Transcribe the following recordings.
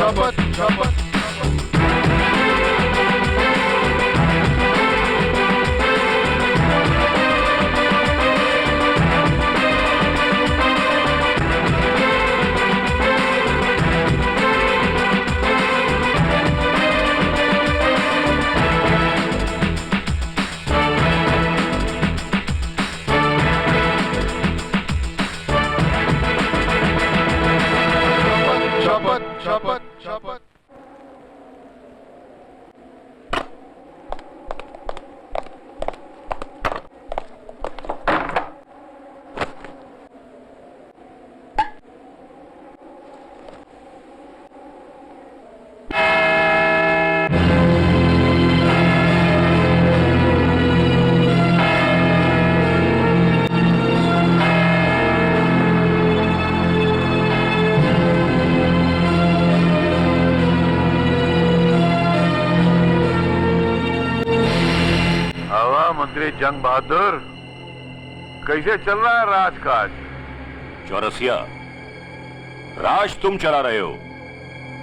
शपथ शपथ शपथ शपथ। मंत्री जंग बहादुर, कैसे चल रहा है राजकाज? चौरसिया, राज तुम चला रहे हो,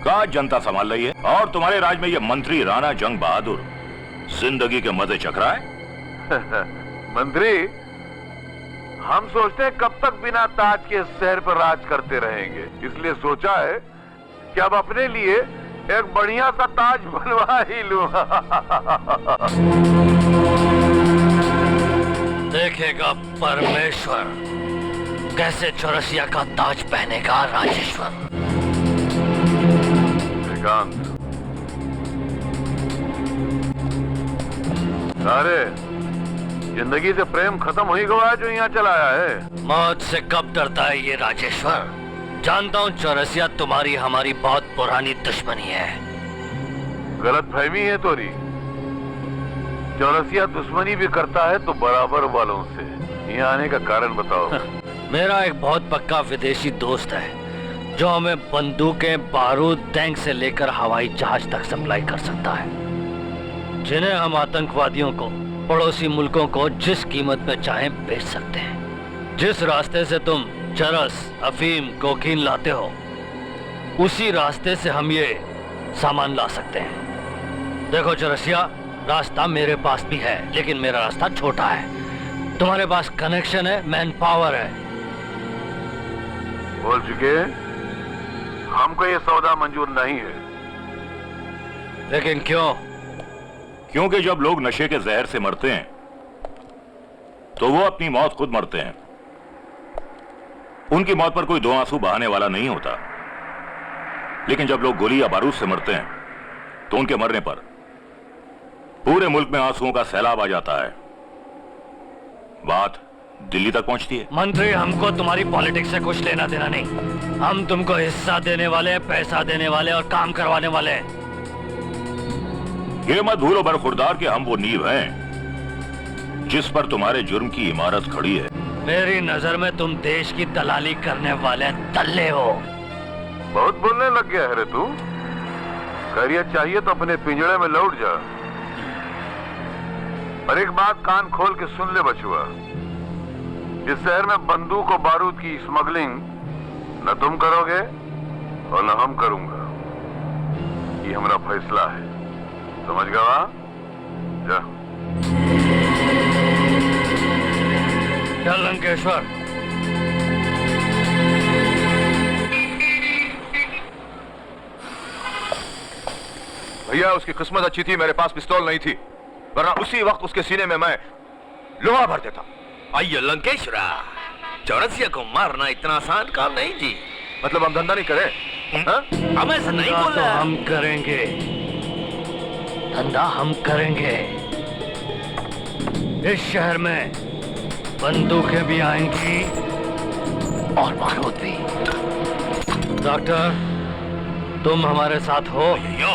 काज जनता संभाल रही है। और तुम्हारे राज में ये मंत्री राणा जंग बहादुर जिंदगी के मजे चख रहा है। मंत्री, हम सोचते हैं कब तक बिना ताज के इस शहर पर राज करते रहेंगे, इसलिए सोचा है कि अब अपने लिए एक बढ़िया सा ताज बनवा ही लूं। देखेगा परमेश्वर कैसे चौरसिया का ताज पहनेगा राजेश्वर। श्रीकांत, अरे जिंदगी से प्रेम खत्म हो ही गया है जो यहाँ चलाया है। मौत से कब डरता है ये राजेश्वर? जानता हूँ चौरसिया, तुम्हारी हमारी बहुत पुरानी दुश्मनी है। गलत फहमी है तोरी। चौरसिया दुश्मनी भी करता है तो बराबर वालों से। यहाँ आने का कारण बताओ। मेरा एक बहुत पक्का विदेशी दोस्त है जो हमें बंदूकें, बारूद, टैंक से लेकर हवाई जहाज तक सप्लाई कर सकता है, जिन्हें हम आतंकवादियों को, पड़ोसी मुल्कों को जिस कीमत में चाहें बेच सकते हैं। जिस रास्ते से तुम चरस, अफीम, कोकीन लाते हो, उसी रास्ते से हम ये सामान ला सकते हैं। देखो चौरसिया, रास्ता मेरे पास भी है, लेकिन मेरा रास्ता छोटा है। तुम्हारे पास कनेक्शन है, मैन पावर है। बोल चुके, हमको ये सौदा मंजूर नहीं है। लेकिन क्यों? क्योंकि जब लोग नशे के जहर से मरते हैं तो वो अपनी मौत खुद मरते हैं। उनकी मौत पर कोई दो आंसू बहाने वाला नहीं होता। लेकिन जब लोग गोली या बारूद से मरते हैं तो उनके मरने पर पूरे मुल्क में आंसुओं का सैलाब आ जाता है। बात दिल्ली तक पहुंचती है। मंत्री, हमको तुम्हारी पॉलिटिक्स से कुछ लेना देना नहीं। हम तुमको हिस्सा देने वाले, पैसा देने वाले और काम करवाने वाले हैं। ये मत भूलो बरखुरदार कि हम वो नींव हैं जिस पर तुम्हारे जुर्म की इमारत खड़ी है। मेरी नजर में तुम देश की दलाली करने वाले दल्ले हो। बहुत बोलने लग गया है रे तू। खैरियत चाहिए तो अपने पिंजड़े में लौट जा। और एक बात कान खोल के सुन ले बचुआ, इस शहर में बंदूक और बारूद की स्मगलिंग न तुम करोगे और न हम करूंगा। ये हमारा फैसला है, समझ गया? जा। चल लंकेश्वर। भैया, उसकी किस्मत अच्छी थी, मेरे पास पिस्तौल नहीं थी, वरना उसी वक्त उसके सीने में मैं लोहा भर देता। अयो लंकेश्वरा, चौरसिया को मारना इतना आसान काम नहीं जी। मतलब हम धंधा नहीं करें? हम ऐसा नहीं बोल तो रहे। हम करेंगे धंधा, हम करेंगे। इस शहर में बंदूकें भी आएंगी और बारूद भी। डॉक्टर, तुम हमारे साथ हो? यो,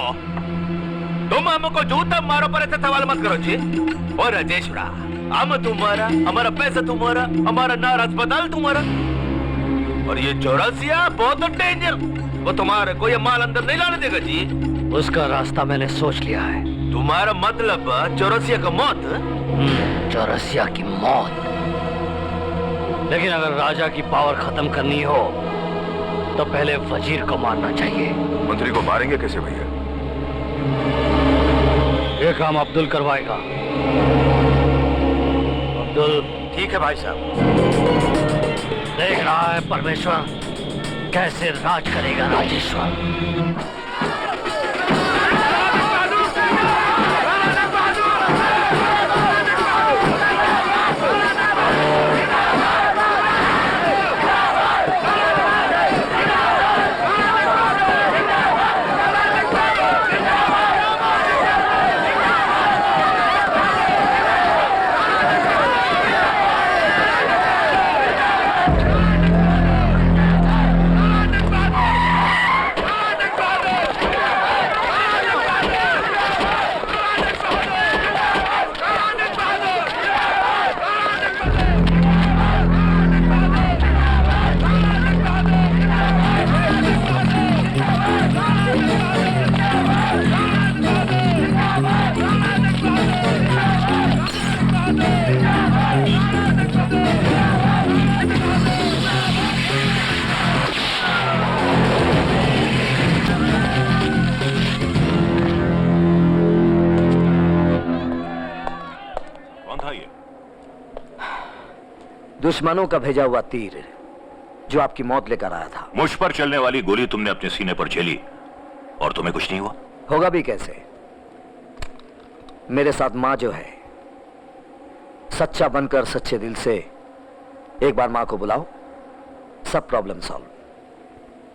तुम हमको जूता मारो पर ऐसे सवाल मत करो जी। और राजेश्वरा, हम तुम्हारा, हमारा पैसा तुम्हारा, हमारा नार अस्पताल तुम्हारा। और ये चौरसिया बहुत डेंजर, वो तुम्हारे को ये माल अंदर नहीं लाने देगा जी। उसका रास्ता मैंने सोच लिया है। तुम्हारा मतलब चौरसिया का मौत? चौरसिया की मौत। लेकिन अगर राजा की पावर खत्म करनी हो तो पहले वजीर को मारना चाहिए। मंत्री को मारेंगे कैसे भैया? ये काम अब्दुल करवाएगा। अब्दुल। ठीक है भाई साहब। देख रहा है परमेश्वर कैसे राज करेगा राजेश्वर। दुश्मनों का भेजा हुआ तीर जो आपकी मौत लेकर आया था। मुझ पर चलने वाली गोली तुमने अपने सीने पर झेली और तुम्हें कुछ नहीं हुआ? होगा भी कैसे? मेरे साथ मां जो है, सच्चा बनकर सच्चे दिल से एक बार मां को बुलाओ, सब प्रॉब्लम सॉल्व।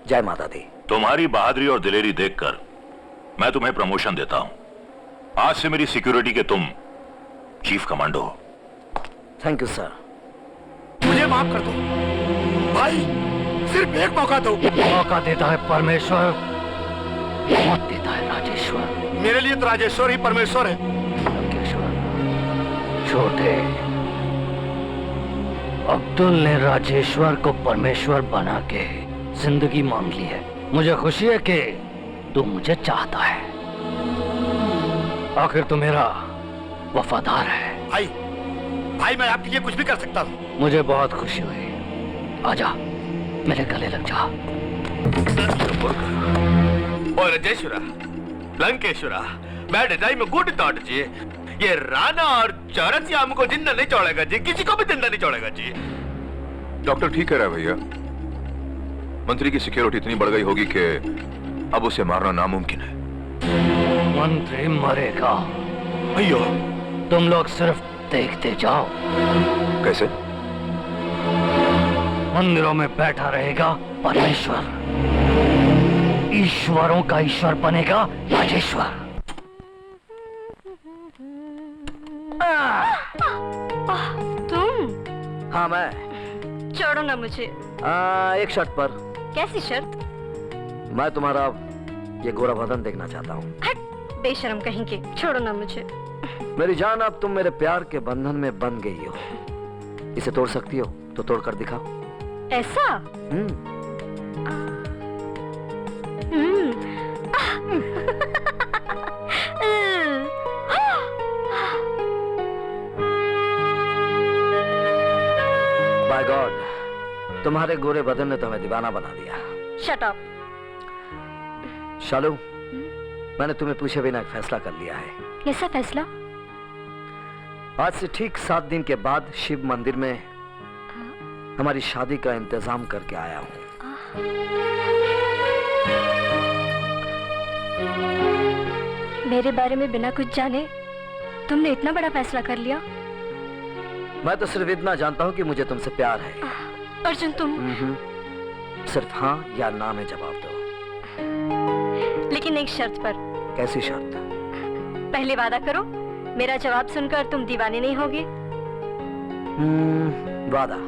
जय माता दी। तुम्हारी बहादुरी और दिलेरी देखकर मैं तुम्हें प्रमोशन देता हूं। आज से मेरी सिक्योरिटी के तुम चीफ कमांडो हो। Thank you sir. मुझे माफ कर दो भाई, सिर्फ एक मौका दो। मौका देता है परमेश्वर, मौत देता है राजेश्वर। मेरे लिए तो राजेश्वर ही परमेश्वर है। लंकेश्वर छोटे, अब्दुल ने राजेश्वर को परमेश्वर बना के जिंदगी मांग ली है। मुझे खुशी है कि तू मुझे चाहता है। आखिर तू मेरा वफादार है। भाई भाई, मैं आपके लिए कुछ भी कर सकता हूँ। मुझे बहुत खुशी हुई। आजा, मेरे गले लग जा। और Rajeshwara, Lankeshwara, bad time good thought जी। ये राणा और चौरसिया हमको जिंदा नहीं छोड़ेगा जी, किसी को भी जिंदा नहीं छोड़ेगा जी। डॉक्टर ठीक कह रहा है भैया। मंत्री की सिक्योरिटी इतनी बढ़ गई होगी कि अब उसे मारना नामुमकिन है। मंत्री मरेगा भैया। तुम लोग सिर्फ देखते जाओ। कैसे? मंदिरों में बैठा रहेगा परमेश्वर, ईश्वरों का ईश्वर बनेगा राजेश्वर। तुम? हाँ मैं। छोड़ो ना मुझे। एक शर्त पर। कैसी शर्त? मैं तुम्हारा ये गोरा बदन देखना चाहता हूँ। हट, बेशर्म कहीं के। छोड़ो ना मुझे। मेरी जान, अब तुम मेरे प्यार के बंधन में बंध गई हो। इसे तोड़ सकती हो तो तोड़ कर दिखाओ। ऐसा? बाय गॉड, तुम्हारे गोरे बदन ने तुम्हें दीवाना बना दिया। Shut up. शालू, मैंने तुम्हें पूछे बिना एक फैसला कर लिया है। कैसा फैसला? आज से ठीक 7 दिन के बाद शिव मंदिर में हमारी शादी का इंतजाम करके आया हूँ। मेरे बारे में बिना कुछ जाने तुमने इतना बड़ा फैसला कर लिया? मैं तो सिर्फ इतना जानता हूँ कि मुझे तुमसे प्यार है। अर्जुन, तुम? सिर्फ हाँ या ना में जवाब दो। लेकिन एक शर्त पर। कैसी शर्त? पहले वादा करो मेरा जवाब सुनकर तुम दीवाने नहीं होगे। वादा।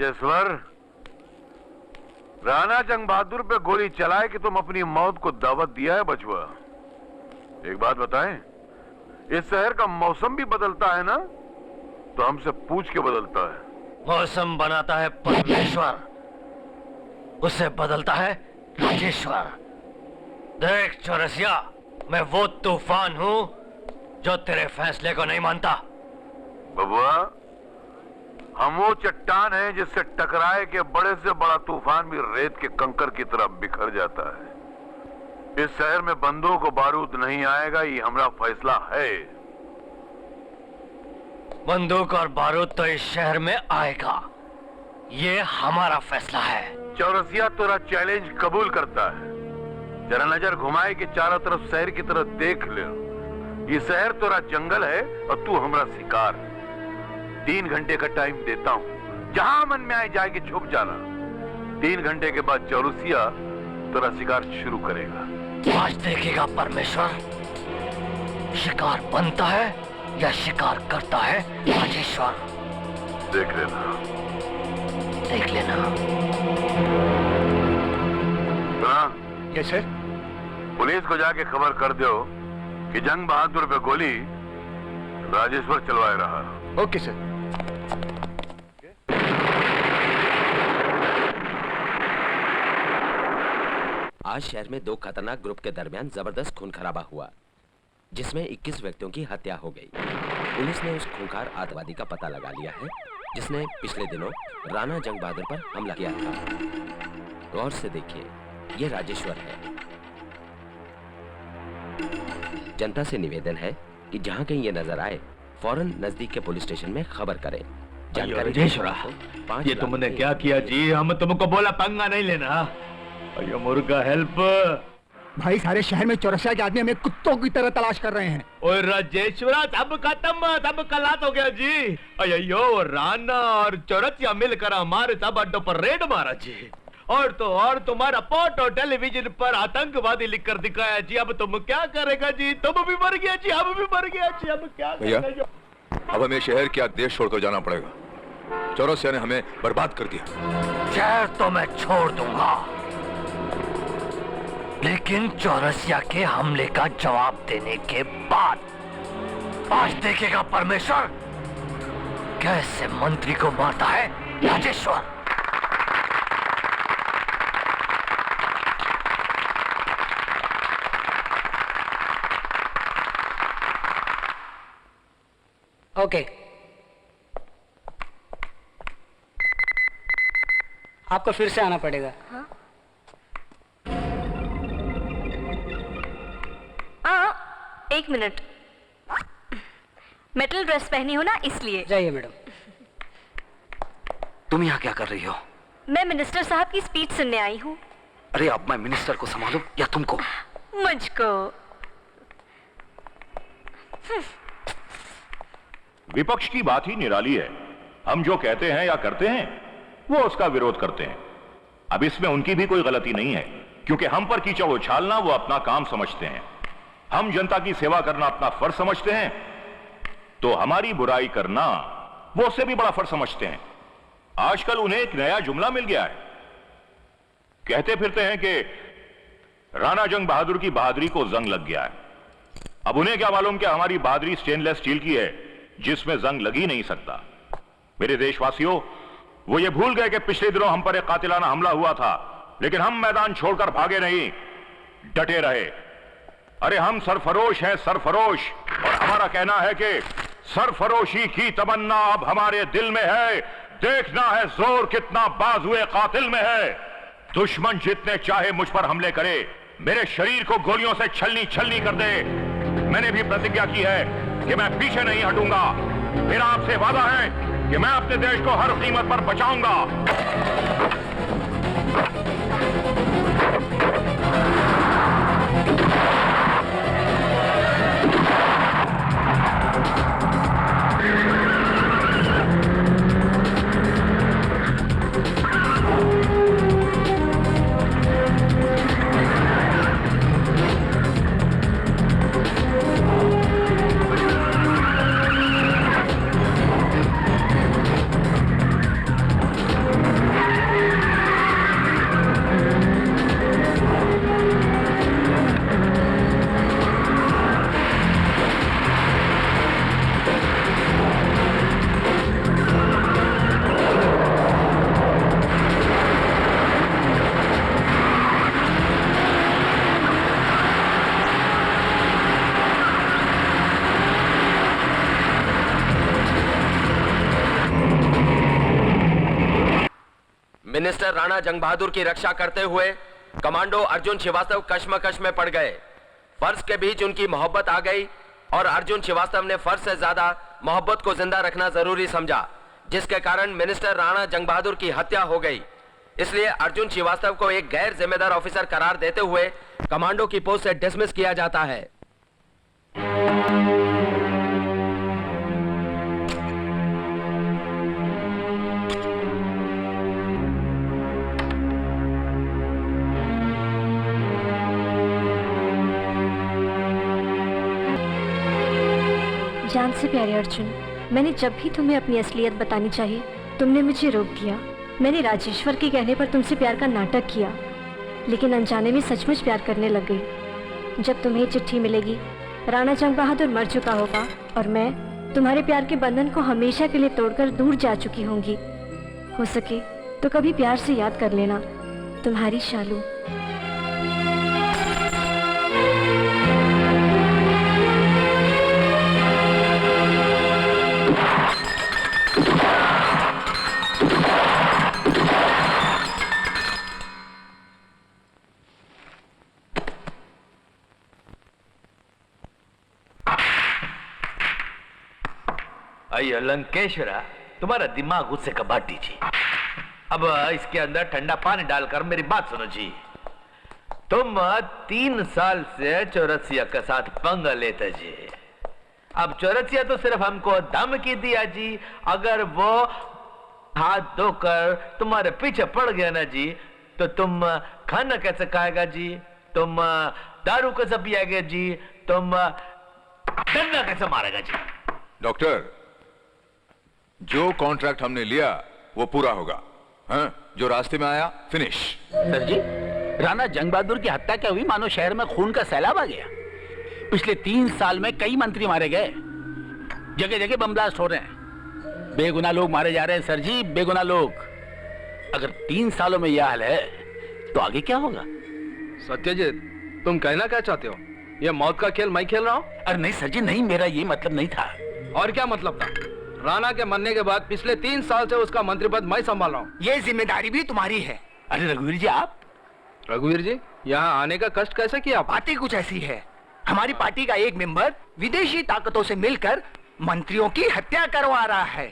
राजेश्वर, राणा जंग बहादुर पे गोली चलाए कि तुम अपनी मौत को दावत दिया है बचुआ? एक बात बताएं, इस शहर का मौसम भी बदलता है ना, तो हमसे पूछ के बदलता है। मौसम बनाता है परमेश्वर, उसे बदलता है राजेश्वर। देख चौरसिया, मैं वो तूफान हूं जो तेरे फैसले को नहीं मानता। बबुआ, हम वो चट्टान हैं जिससे टकराए के बड़े से बड़ा तूफान भी रेत के कंकर की तरह बिखर जाता है। इस शहर में बंदूक को बारूद नहीं आएगा, ये हमारा फैसला है। बंदूक और बारूद तो इस शहर में आएगा, ये हमारा फैसला है। चौरसिया तोरा चैलेंज कबूल करता है। जरा नजर घुमाए कि चारों तरफ शहर की तरफ देख ले। ये शहर तोरा जंगल है और तू हमारा शिकार। 3 घंटे का टाइम देता हूं, जहां मन में आए जाके छुप जाना। 3 घंटे के बाद चौरसिया तेरा शिकार शुरू करेगा। आज देखेगा परमेश्वर, शिकार बनता है या शिकार करता है राजेश्वर। देख लेना, देख लेना। Yes sir. पुलिस को जाके खबर कर दो कि जंग बहादुर पे गोली राजेश्वर चलवाए रहा। Okay sir. आज शहर में 2 खतरनाक ग्रुप के दरमियान जबरदस्त खून खराबा हुआ, जिसमें 21 व्यक्तियों की हत्या हो गई। पुलिस ने उस खूंखार आतंकवादी का पता लगा लिया है जिसने पिछले दिनों राणा जंग बहादुर पर हमला किया था। गौर से देखिए, ये राजेश्वर है। जनता से निवेदन है कि जहां कहीं ये नजर आए, फौरन नजदीक के पुलिस स्टेशन में खबर करें। जानकारी ये तुमने क्या किया जी? हम तुमको बोला पंगा नहीं लेना। अयो मुर्गा हेल्प। भाई सारे शहर में चौरसिया के आदमी हमें कुत्तों की तरह तलाश कर रहे हैं। और राजेश्वरा सब खत्म, सब कलात हो गया जी। अयो राणा और चौरसिया मिलकर हमारे सब अड्डों पर रेड मारा जी। और तो और तुम्हारा फोटो टेलीविजन पर आतंकवादी लिखकर दिखाया जी। अब तुम क्या करेगा जी? तुम भी मर गया जी, हम भी मर गया जी। अब क्या भैया, करेगा? अब हमें शहर क्या देश छोड़कर जाना पड़ेगा। चौरसिया ने हमें बर्बाद कर दिया। शहर तो मैं छोड़ दूंगा, लेकिन चौरसिया के हमले का जवाब देने के बाद आज देखेगा परमेश्वर कैसे मंत्री को मारता है राजेश्वर। ओके, आपको फिर से आना पड़ेगा। हाँ, 1 मिनट। मेटल ड्रेस पहनी हो ना, इसलिए। जाइए मैडम। तुम यहाँ क्या कर रही हो? मैं मिनिस्टर साहब की स्पीच सुनने आई हूँ। अरे अब मैं मिनिस्टर को संभालूं या तुमको? मुझको। विपक्ष की बात ही निराली है। हम जो कहते हैं या करते हैं वो उसका विरोध करते हैं। अब इसमें उनकी भी कोई गलती नहीं है, क्योंकि हम पर कीचड़ उछालना वो अपना काम समझते हैं। हम जनता की सेवा करना अपना फर्ज समझते हैं, तो हमारी बुराई करना वो उससे भी बड़ा फर्ज समझते हैं। आजकल उन्हें एक नया जुमला मिल गया है। कहते फिरते हैं कि राणा जंग बहादुर की बहादुरी को जंग लग गया है। अब उन्हें क्या मालूम कि हमारी बहादुरी स्टेनलेस स्टील की है, जिसमें जंग लग ही नहीं सकता। मेरे देशवासियों, वो ये भूल गए कि पिछले दिनों हम पर एक कातिलाना हमला हुआ था, लेकिन हम मैदान छोड़कर भागे नहीं, डटे रहे। अरे हम सरफरोश हैं, सरफरोश। और हमारा कहना है कि सरफरोशी की तमन्ना अब हमारे दिल में है। देखना है जोर कितना बाजुए कातिल में है। दुश्मन जितने चाहे मुझ पर हमले करे, मेरे शरीर को गोलियों से छलनी छलनी कर दे। मैंने भी प्रतिज्ञा की है कि मैं पीछे नहीं हटूंगा। मेरा आपसे वादा है कि मैं अपने देश को हर कीमत पर बचाऊंगा। मिनिस्टर राणा जंग बहादुर की रक्षा करते हुए कमांडो अर्जुन श्रीवास्तव कश्मकश में पड़ गए। फर्ज के बीच उनकी मोहब्बत आ गई और अर्जुन श्रीवास्तव ने फर्ज से ज्यादा मोहब्बत को जिंदा रखना जरूरी समझा, जिसके कारण मिनिस्टर राणा जंग बहादुर की हत्या हो गई। इसलिए अर्जुन श्रीवास्तव को एक गैर जिम्मेदार ऑफिसर करार देते हुए कमांडो की पोस्ट से डिसमिस किया जाता है। जान से प्यारे अर्जुन, मैंने जब भी तुम्हें अपनी असलियत बतानी चाहिए तुमने मुझे रोक दिया। मैंने राजेश्वर के कहने पर तुमसे प्यार का नाटक किया, लेकिन अनजाने में सचमुच प्यार करने लग गई। जब तुम्हें चिट्ठी मिलेगी राणा जंग बहादुर मर चुका होगा और मैं तुम्हारे प्यार के बंधन को हमेशा के लिए तोड़कर दूर जा चुकी होंगी। हो सके तो कभी प्यार से याद कर लेना। तुम्हारी शालू। अयो लंकेश्वरा, तुम्हारा दिमाग उससे कबाड़ दीजिए। अब इसके अंदर ठंडा पानी डालकर मेरी बात सुनो जी। तुम 3 साल से चौरसिया के साथ पंगा लेते जी। अब चौरसिया तो सिर्फ हमको धमकी दिया जी, अगर वो हाथ धोकर तुम्हारे पीछे पड़ गया ना जी तो तुम खाना कैसे खाएगा जी, तुम दारू कैसे पिएगा जी, तुम डंडा कैसे मारेगा जी। डॉक्टर, जो कॉन्ट्रैक्ट हमने लिया वो पूरा होगा। हाँ? जो रास्ते में आया फिनिश। सर जी, राणा जंग बहादुर की हत्या क्या हुई मानो शहर में खून का सैलाब आ गया। पिछले 3 साल में कई मंत्री मारे गए, जगह जगह बम ब्लास्ट हो रहे हैं, बेगुनाह लोग मारे जा रहे हैं सर जी, बेगुनाह लोग। अगर 3 सालों में यह हाल है तो आगे क्या होगा? सत्यजीत, तुम कहना क्या चाहते हो? यह मौत का खेल मैं खेल रहा हूँ? अरे नहीं सर जी, नहीं, मेरा ये मतलब नहीं था। और क्या मतलब था? राणा के मरने के बाद पिछले 3 साल से उसका मंत्री पद मैं संभाल रहा हूँ। ये जिम्मेदारी भी तुम्हारी है। अरे रघुवीर जी, आप? रघुवीर जी, यहाँ आने का कष्ट कैसे किया? बातें कुछ ऐसी है, हमारी पार्टी का एक मेंबर विदेशी ताकतों से मिलकर मंत्रियों की हत्या करवा रहा है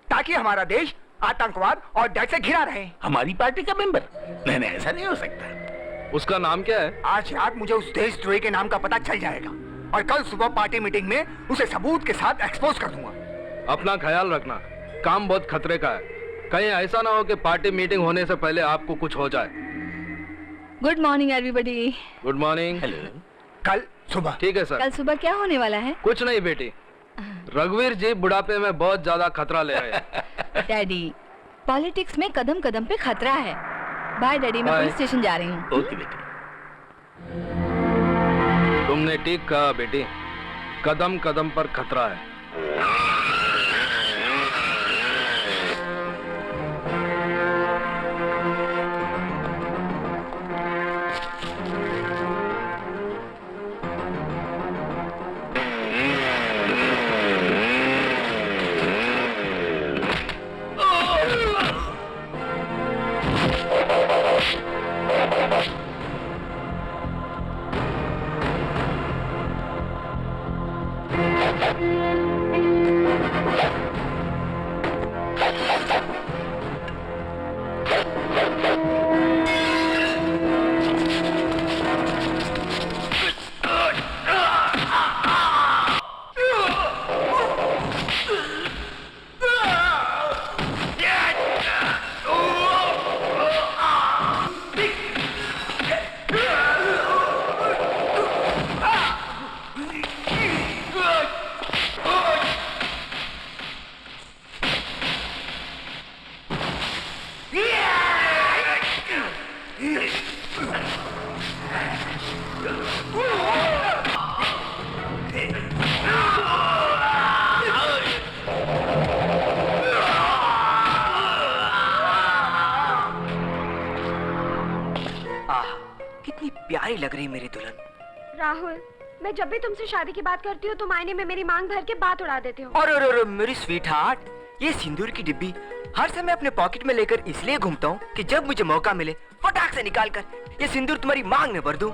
ताकि हमारा देश आतंकवाद और डर से घिरा रहे। हमारी पार्टी का मेंबर? नहीं नहीं, ऐसा नहीं हो सकता। उसका नाम क्या है? आज रात मुझे उस देशद्रोही के नाम का पता चल जाएगा और कल सुबह पार्टी मीटिंग में उसे सबूत के साथ एक्सपोज कर दूंगा। अपना ख्याल रखना, काम बहुत खतरे का है। कहीं ऐसा ना हो कि पार्टी मीटिंग होने से पहले आपको कुछ हो जाए। Good morning everybody. Good morning. Hello. कल सुबह? ठीक है सर। कल सुबह क्या होने वाला है? कुछ नहीं बेटी, रघुवीर जी बुढ़ापे में बहुत ज्यादा खतरा ले रहे हैं। डैडी, पॉलिटिक्स में कदम कदम पे खतरा है। बाय डैडी, मैं पुलिस स्टेशन जा रही हूँ। ओके बेटी। तुमने ठीक कहा बेटी, कदम कदम पर खतरा है। प्यारी लग रही मेरी दुल्हन। राहुल, मैं जब भी तुमसे शादी की बात करती हूँ तुम आईने में मेरी मांग भर के बात उड़ा देते हो। अरे मेरी स्वीट हार्ट, ये सिंदूर की डिब्बी हर समय अपने पॉकेट में लेकर इसलिए घूमता हूँ कि जब मुझे मौका मिले फटाक से निकाल कर ये सिंदूर तुम्हारी मांग में भर दूं।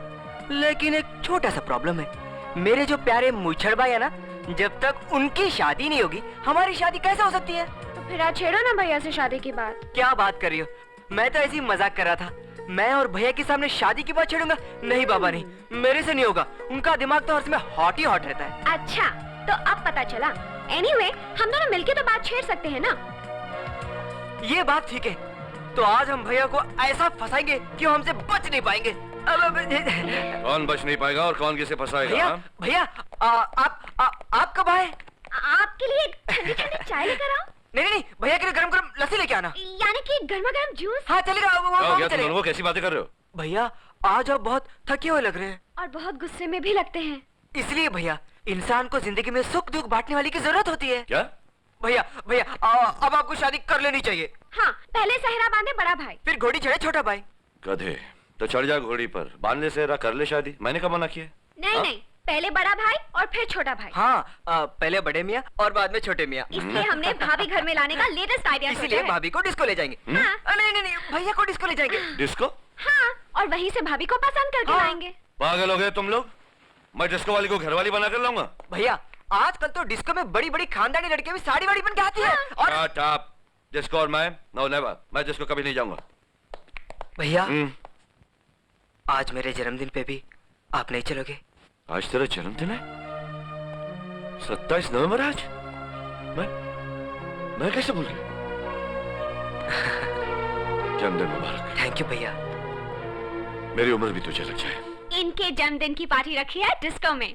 लेकिन एक छोटा सा प्रॉब्लम है, मेरे जो प्यारे मुछड़ भाई है ना, जब तक उनकी शादी नहीं होगी हमारी शादी कैसे हो सकती है? तो फिर आज छेड़ो ना भैया से शादी की बात। क्या बात कर रही हो? मैं तो ऐसी मजाक कर रहा था। मैं और भैया के सामने शादी की बात छेड़ूंगा? नहीं बाबा नहीं, मेरे से नहीं होगा। उनका दिमाग तो हर समय हॉट ही हॉट रहता है। अच्छा, तो अब पता चला। एनीवे, हम दोनों मिलके तो बात छेड़ सकते हैं ना? ये बात ठीक है। तो आज हम भैया को ऐसा फंसाएंगे कि वो हमसे बच नहीं पाएंगे। कौन बच नहीं पाएगा और कौन किसे फंसाएगा? भैया, भैया, आप कब आए? आपके लिए ठंडी ठंडी चाय लेकर आओ। नहीं नहीं, भैया के लिए गरम गरम लस्सी लेके आना। यानी कि गर्मा गर्म जूस। हाँ चलेगा, क्या तुम दोनों कैसी बातें कर रहे हो? भैया आज आप बहुत थके हुए लग रहे हैं और बहुत गुस्से में भी लगते हैं। इसलिए भैया, इंसान को जिंदगी में सुख दुख बांटने वाली की जरूरत होती है। क्या? भैया भैया, अब आपको शादी कर लेनी चाहिए। हाँ, पहले सहरा बांधे बड़ा भाई, फिर घोड़ी चढ़े छोटा भाई। गधे, तो चढ़ जा घोड़ी पर, बांध ले सेहरा, कर ले शादी। मैंने कब मना किया? नहीं नहीं, पहले बड़ा भाई और फिर छोटा भाई। हाँ, पहले बड़े मियाँ और बाद में छोटे मियाँ। इसलिए हमने भाभी घर में लाने का लेटेस्ट आइडिया सोचा इसीलिए है। भाभी को डिस्को ले जाएंगे। हाँ। नहीं नहीं नहीं, भैया को डिस्को ले जाएंगे। डिस्को? हाँ, और वहीं से भाभी को पसंद करके लाएंगे। पागल हो गए तुम लोग? मैं डिस्को वाली को घरवाली बना कर लाऊंगा? भैया, आजकल तो डिस्को में बड़ी बड़ी खानदानी लड़कियां भी साड़ी वाड़ी बन के आती है। और Shut up. डिस्को और मैं? नो नेवर, मैं डिस्को कभी नहीं जाऊंगा। भैया, आज मेरे जन्मदिन पे भी आप नहीं चलोगे? आज तेरा जन्मदिन है? 27 नवंबर आज? मैं कैसे भूल गया? जन्मदिन मुबारक। थैंक यू भैया। मेरी उम्र भी तुझे लग जाए। इनके जन्मदिन की पार्टी रखी है डिस्को में।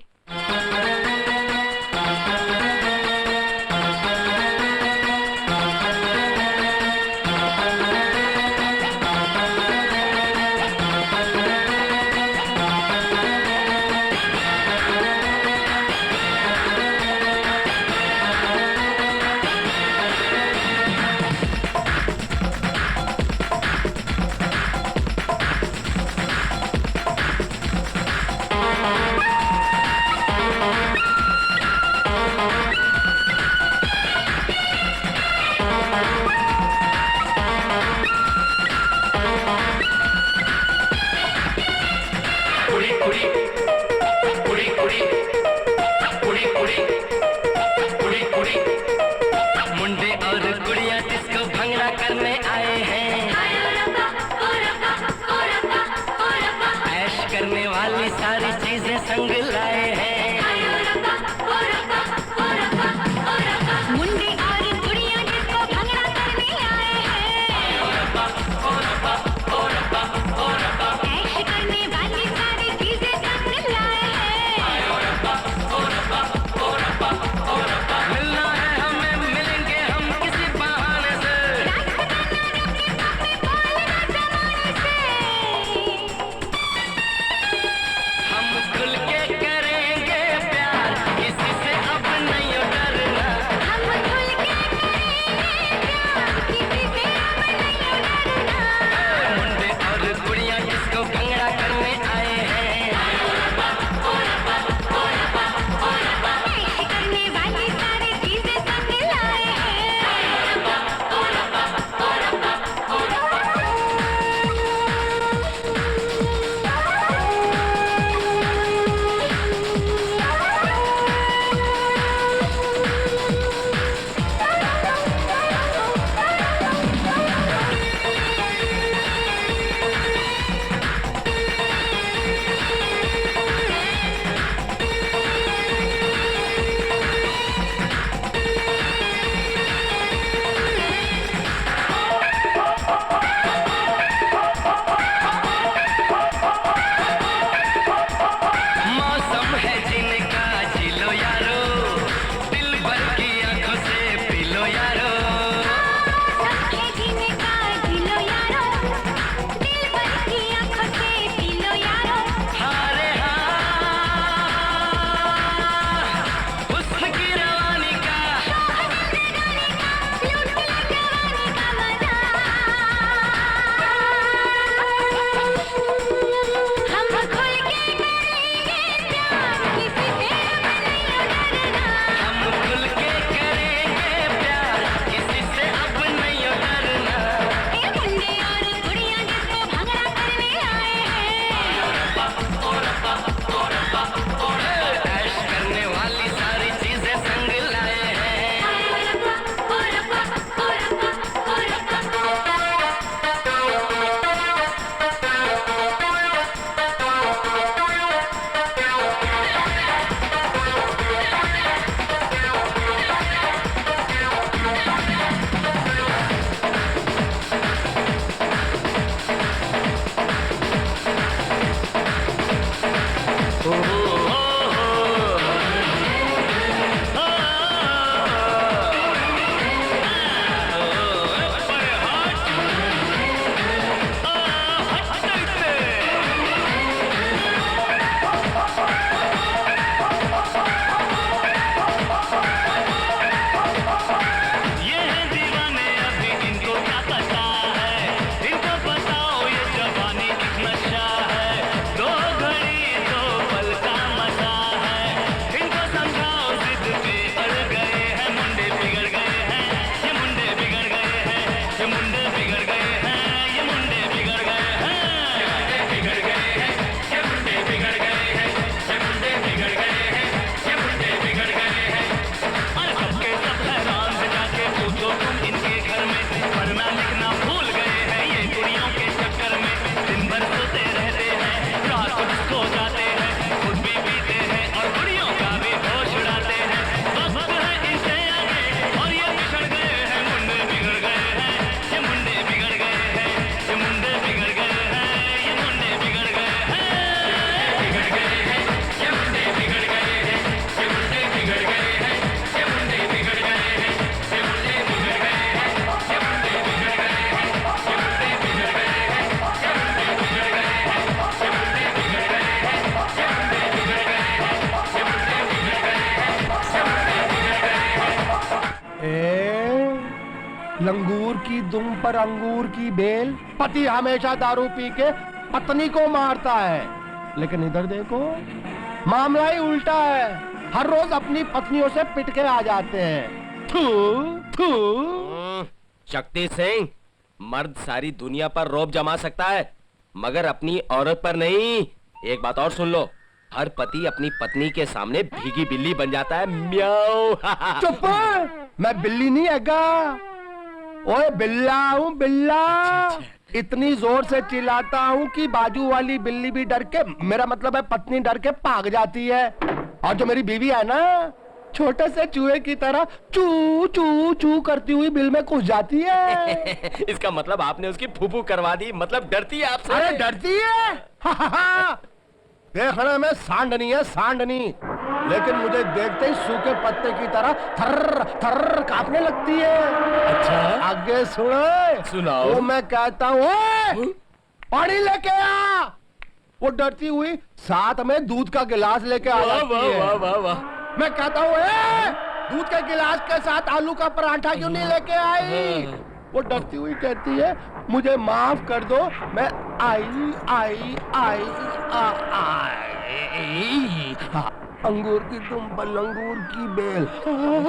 लंगूर की दुम पर अंगूर की बेल, पति हमेशा दारू पी के पत्नी को मारता है, लेकिन इधर देखो मामला ही उल्टा है, हर रोज अपनी पत्नियों से पिट के आ जाते हैं। थू थू। शक्ति सिंह, मर्द सारी दुनिया पर रौब जमा सकता है मगर अपनी औरत पर नहीं। एक बात और सुन लो, हर पति अपनी पत्नी के सामने भीगी बिल्ली बन जाता है। म्याऊ। चुप, मैं बिल्ली नहीं हैगा, ओए बिल्ला हूँ बिल्ला। इतनी जोर से चिल्लाता हूँ कि बाजू वाली बिल्ली भी डर के, मेरा मतलब है पत्नी डर के भाग जाती है। और जो मेरी बीवी है ना, छोटे से चूहे की तरह चू चू चू करती हुई बिल में घुस जाती है। इसका मतलब आपने उसकी फूफू करवा दी, मतलब डरती है आपसे। अरे डरती है? देखने में सांडनी है सांडनी, लेकिन मुझे देखते ही सूखे पत्ते की तरह थर्र थर्र कांपने लगती है। अच्छा, आगे सुनो। सुनाओ। वो मैं कहता हूँ पानी लेके आ, वो डरती हुई साथ में दूध का गिलास लेके आ जाती है। वाह वाह वाह। मैं कहता हूँ दूध के गिलास के साथ आलू का पराठा क्यों नहीं लेके आई? वो डरती हुई कहती है मुझे माफ कर दो, मैं आई आई आई आई। अंगूर की तुम पर लंगूर की बेल।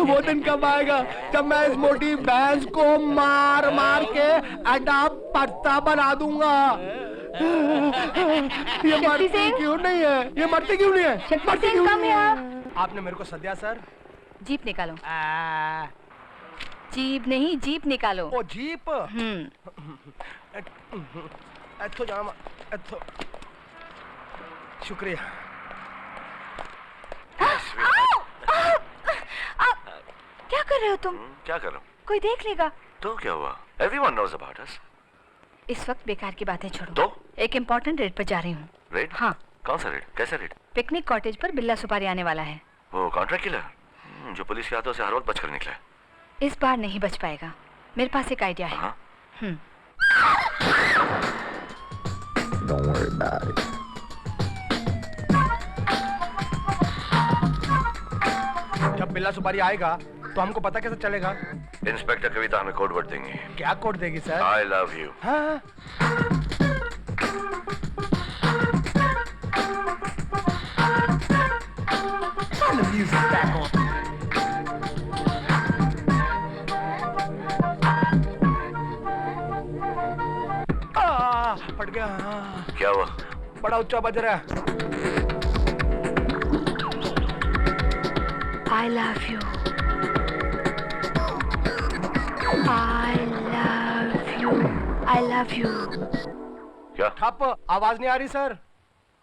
वो दिन कब आएगा जब मैं इस मोटी भैंस को मार मार के अंडा पत्ता बना दूंगा। ये मरती क्यों नहीं है? ये मरती क्यों नहीं है? मरती क्यों नहीं है? आपने मेरे को सद्या सर? जीप निकालो। जीप नहीं, जीप निकालो। ओ जीप। एथो जामा, एथो। शुक्रिया। क्या कर रहे हो तुम? क्या कर रहा हूँ? कोई देख लेगा तो क्या हुआ? Everyone knows about us. इस वक्त बेकार की बातें छोड़ो। तो? एक इम्पोर्टेंट रेड पर जा रही हूँ। रेड? हाँ। कौन सा रेड? कैसा रेड? पिकनिक कॉटेज पर बिल्ला सुपारी आने वाला है। वो कॉन्ट्रैक्ट किलर जो पुलिस के हाथों से हर वक्त बचकर निकला है। इस बार नहीं बच पाएगा, मेरे पास एक आइडिया है। Don't worry about it. जब बिल्ला सुपारी आएगा तो हमको पता कैसे चलेगा? इंस्पेक्टर कविता हमें कोड वर्ड देंगे। क्या कोड देगी सर? I love you. हाँ। Turn the music back on. फट गया। क्या हुआ? बड़ा ऊंचा बज रहा है। I love you. I love you. I love you. क्या? ठप, आवाज नहीं आ रही सर।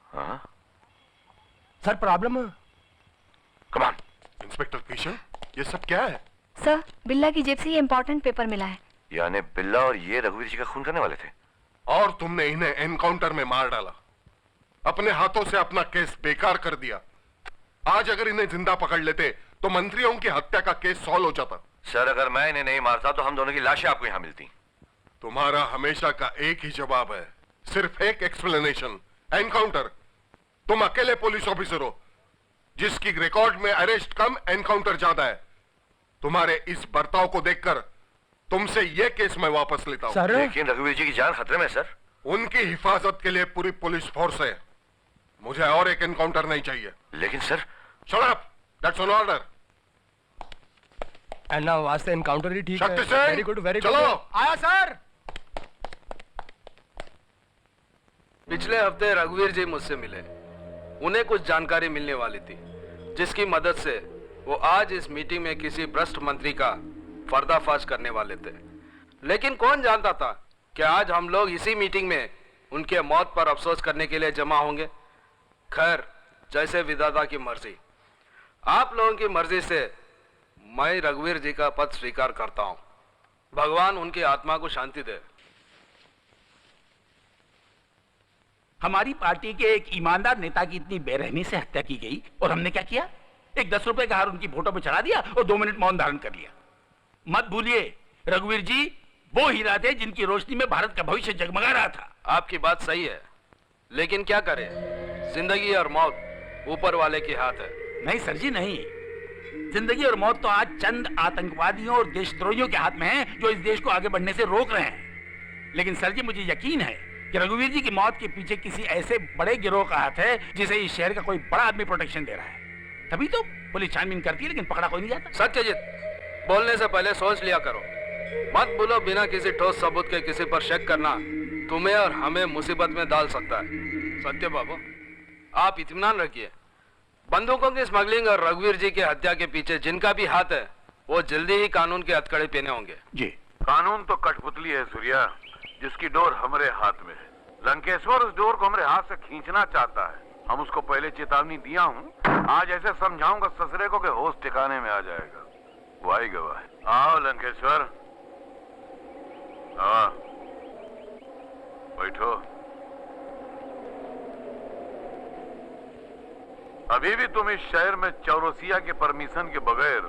हाँ? सर प्रॉब्लम है। Come on. इंस्पेक्टर फिशर, ये सब क्या है? सर, बिल्ला की जेब से ये इम्पोर्टेंट पेपर मिला है। यानी बिल्ला और ये रघुवीर जी का खून करने वाले थे? और तुमने इन्हें एनकाउंटर में मार डाला, अपने हाथों से अपना केस बेकार कर दिया। आज अगर इन्हें जिंदा पकड़ लेते तो मंत्रियों की हत्या का केस सॉल्व हो जाता। सर, अगर मैं इन्हें नहीं मारता तो हम दोनों की लाशें आपको यहाँ मिलती। तुम्हारा हमेशा का एक ही जवाब है, सिर्फ एक एक्सप्लेनेशन, एनकाउंटर। तुम अकेले पुलिस ऑफिसर हो जिसकी रिकॉर्ड में अरेस्ट कम, एनकाउंटर ज्यादा है। तुम्हारे इस बर्ताव को देखकर तुमसे यह केस मैं वापस लेता हूं। लेकिन रघुवीर जी की जान खतरे में सर। उनकी हिफाजत के लिए पूरी पुलिस फोर्स है, मुझे और एक एनकाउंटर नहीं चाहिए। लेकिन sir. Shut up, that's an order. Anna वास्ते एनकाउंटर ही ठीक है। Shakti Singh, very good, very good. चलो। आया सर। पिछले हफ्ते रघुवीर जी मुझसे मिले, उन्हें कुछ जानकारी मिलने वाली थी जिसकी मदद से वो आज इस मीटिंग में किसी भ्रष्ट मंत्री का पर्दाफाश करने वाले थे। लेकिन कौन जानता था कि आज हम लोग इसी मीटिंग में उनके मौत पर अफसोस करने के लिए जमा होंगे। खैर, जैसे विधाता की मर्जी। आप लोगों की मर्जी से मैं रघुवीर जी का पद स्वीकार करता हूं। भगवान उनकी आत्मा को शांति दे। हमारी पार्टी के एक ईमानदार नेता की इतनी बेरहमी से हत्या की गई और हमने क्या किया? एक 10 रुपए का हार उनकी फोटो पे चढ़ा दिया और 2 मिनट मौन धारण कर लिया। मत भूलिए, रघुवीर जी वो हीरा थे जिनकी रोशनी में भारत का भविष्य जगमगा रहा था। आपकी बात सही है, लेकिन क्या करें, जिंदगी और मौत ऊपर वाले के हाथ है। नहीं सर जी नहीं, जिंदगी और मौत तो आज चंद आतंकवादियों और देशद्रोहियों के हाथ में है जो इस देश को आगे बढ़ने से रोक रहे हैं। लेकिन सर जी, मुझे यकीन है कि रघुवीर जी की मौत के पीछे किसी ऐसे बड़े गिरोह का हाथ है जिसे इस शहर का कोई बड़ा आदमी प्रोटेक्शन दे रहा है। तभी तो पुलिस छानबीन करती है, लेकिन पकड़ा कोई नहीं जाता। सत्यजीत, बोलने से पहले सोच लिया करो। मत बोलो बिना किसी ठोस सबूत के किसी पर शक करना तुम्हें और हमें मुसीबत में डाल सकता है। सत्य बाबू, आप इत्मीनान रखिए। बंदूकों की स्मगलिंग और रघुवीर जी की हत्या के पीछे जिनका भी हाथ है वो जल्दी ही कानून के हथकड़े पहने होंगे। जी, कानून तो कठपुतली है सूर्या, जिसकी डोर हमारे हाथ में है। लंकेश्वर उस डोर को हमारे हाथ से खींचना चाहता है। हम उसको पहले चेतावनी दिया हूँ, आज ऐसे समझाऊंगा ससुरे को कि होश ठिकाने में आ जाएगा। वाही गवाह। आओ लंकेश्वर, आओ, बैठो। अभी भी तुम इस शहर में चौरसिया के परमिशन के बगैर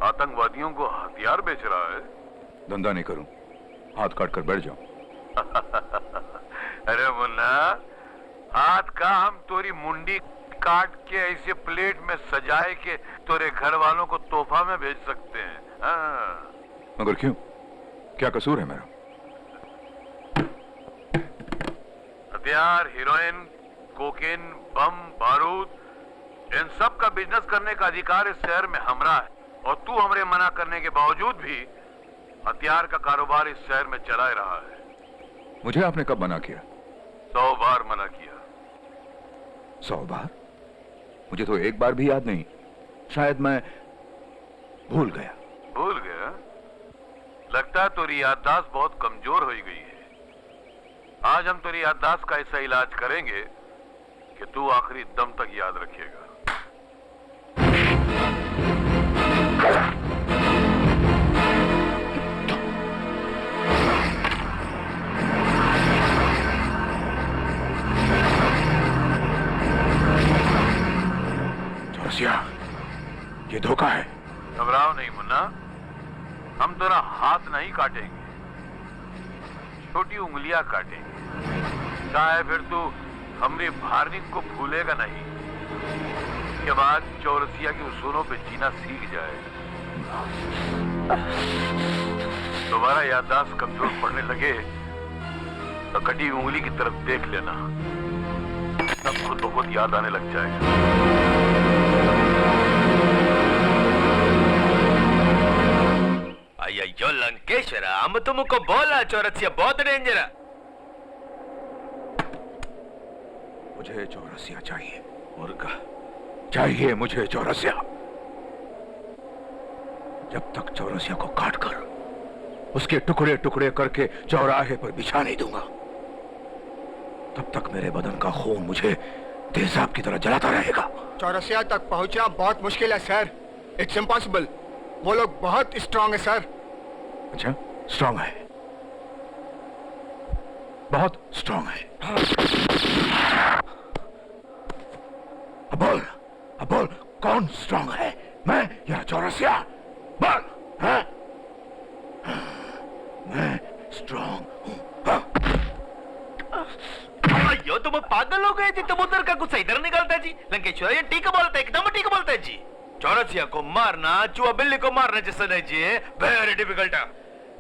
आतंकवादियों को हथियार बेच रहा है? धंधा नहीं करूं, हाथ काट कर बैठ जाऊं। अरे मुन्ना, हाथ का हम तोरी मुंडी काट के ऐसे प्लेट में सजाए के तोरे घर वालों को तोहफा में भेज सकते हैं। हाँ। मगर क्यों, क्या कसूर है मेरा? हथियार, हीरोइन, कोकेन, बम, बारूद, इन सब का बिजनेस करने का अधिकार इस शहर में हमरा है, और तू हमरे मना करने के बावजूद भी हथियार का कारोबार इस शहर में चला रहा है। मुझे आपने कब मना किया? 100 बार मना किया। 100 बार? मुझे तो एक बार भी याद नहीं। शायद मैं भूल गया। भूल गया? लगता है तेरी याददाश्त बहुत कमजोर हो गई है। आज हम तेरी याददाश्त का ऐसा इलाज करेंगे कि तू आखिरी दम तक याद रखेगा। चौरसिया, ये धोखा है। घबराओ नहीं मुन्ना, हम तेरा हाथ नहीं काटेंगे, छोटी उंगलियां काटेंगे। चाहे फिर तू हमरी भारनिक को भूलेगा नहीं। के बाद चौरसिया के उसूलों पे जीना सीख जाएगा। दोबारा याददाश्त कमजोर पड़ने लगे तो कटी उंगली की तरफ देख लेना, तब खुद बहुत याद आने लग जाएगा। अయ్యో లంకేశ్వర, हम तुमको बोला चौरसिया बहुत डेंजर है। मुझे चौरसिया चाहिए, मुर्गा चाहिए मुझे चौरसिया। जब तक चौरसिया को काटकर उसके टुकड़े टुकड़े करके चौराहे पर बिछा नहीं दूंगा, तब तक मेरे बदन का खून मुझे तेजाब की तरह जलाता रहेगा। चौरसिया तक पहुंचना बहुत मुश्किल है सर, इट्स इम्पॉसिबल। वो लोग बहुत स्ट्रांग है सर। अच्छा, स्ट्रांग है, बहुत स्ट्रांग है। अब बोल कौन स्ट्रांग है, मैं या चौरसिया? बोल। हाँ? मैं स्ट्रांग हूं। अయ్యో तुम पागल हो गए जी, तुम उधर का कुछ इधर निकलता है जी। लंकेश्वर ये ठीक बोलता है, एकदम ठीक बोलता है जी। चौरसिया को मारना चूहा बिल्ली को मारने जैसा नहीं जी, वेरी डिफिकल्ट है।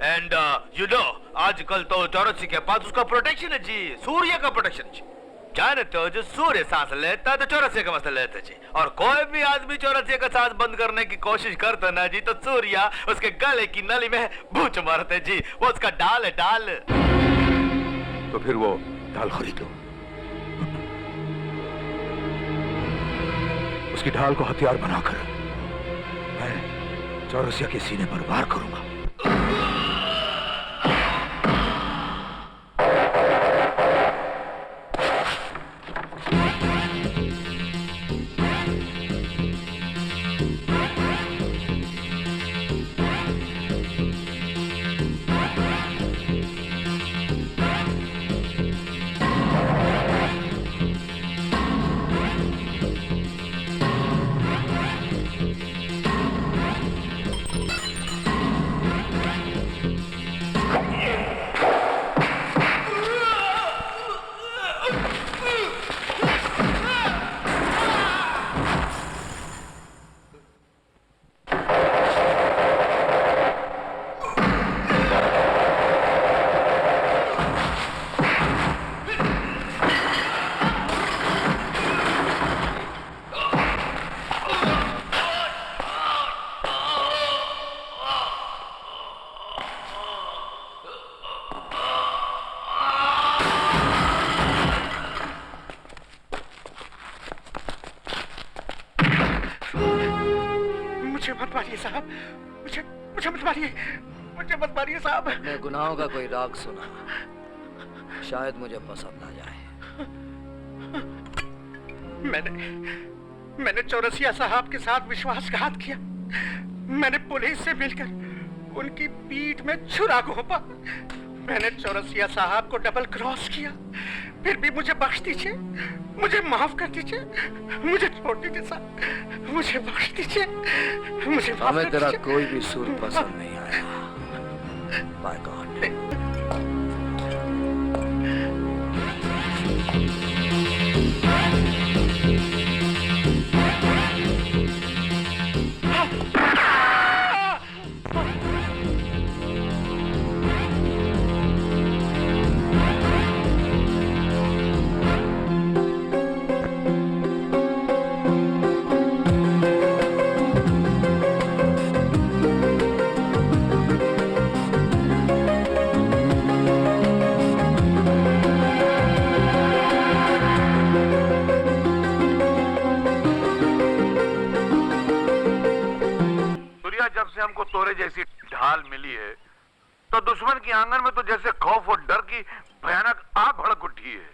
एंड यू नो, आजकल तो चौरसिया के पास उसका प्रोटेक्शन है जी, सूर्य का प्रोटेक्शन जी। जानते हो, जो सूर्य सांस लेता है तो चौरसिया का मसला लेता जी, और कोई भी आदमी चौरसिया का सांस बंद करने की कोशिश करता ना जी, तो सूर्य उसके गले की नली में बूच मारते जी। वो उसका डाल है, डाल। तो फिर वो ढाल खरीद लो, उसकी ढाल को हथियार बनाकर मैं चौरसिया के सीने पर वार करूंगा। मुझे मत मारिए साहब, मुझे मुझे मत मारिए, मुझे मत मारिए साहब। अपने गुनाहों का कोई राग सुना, शायद मुझे पसंद आ जाए। मैंने चौरसिया साहब के साथ विश्वासघात किया। मैंने पुलिस से मिलकर उनकी पीठ में छुरा घोंपा। मैंने चौरसिया साहब को डबल क्रॉस किया। फिर भी मुझे बख्श दीजिए, मुझे माफ कर दीजिए, मुझे छोड़ दीजिए साहब, मुझे बख्श दीजिए, मुझे माफ हमें कर तेरा दीजिए। कोई भी सुर पसंद नहीं आया। Bye God. सूर्या, जब से हमको तोरे जैसी ढाल मिली है तो दुश्मन के आंगन में तो जैसे खौफ और डर की भयानक आग भड़क उठी है।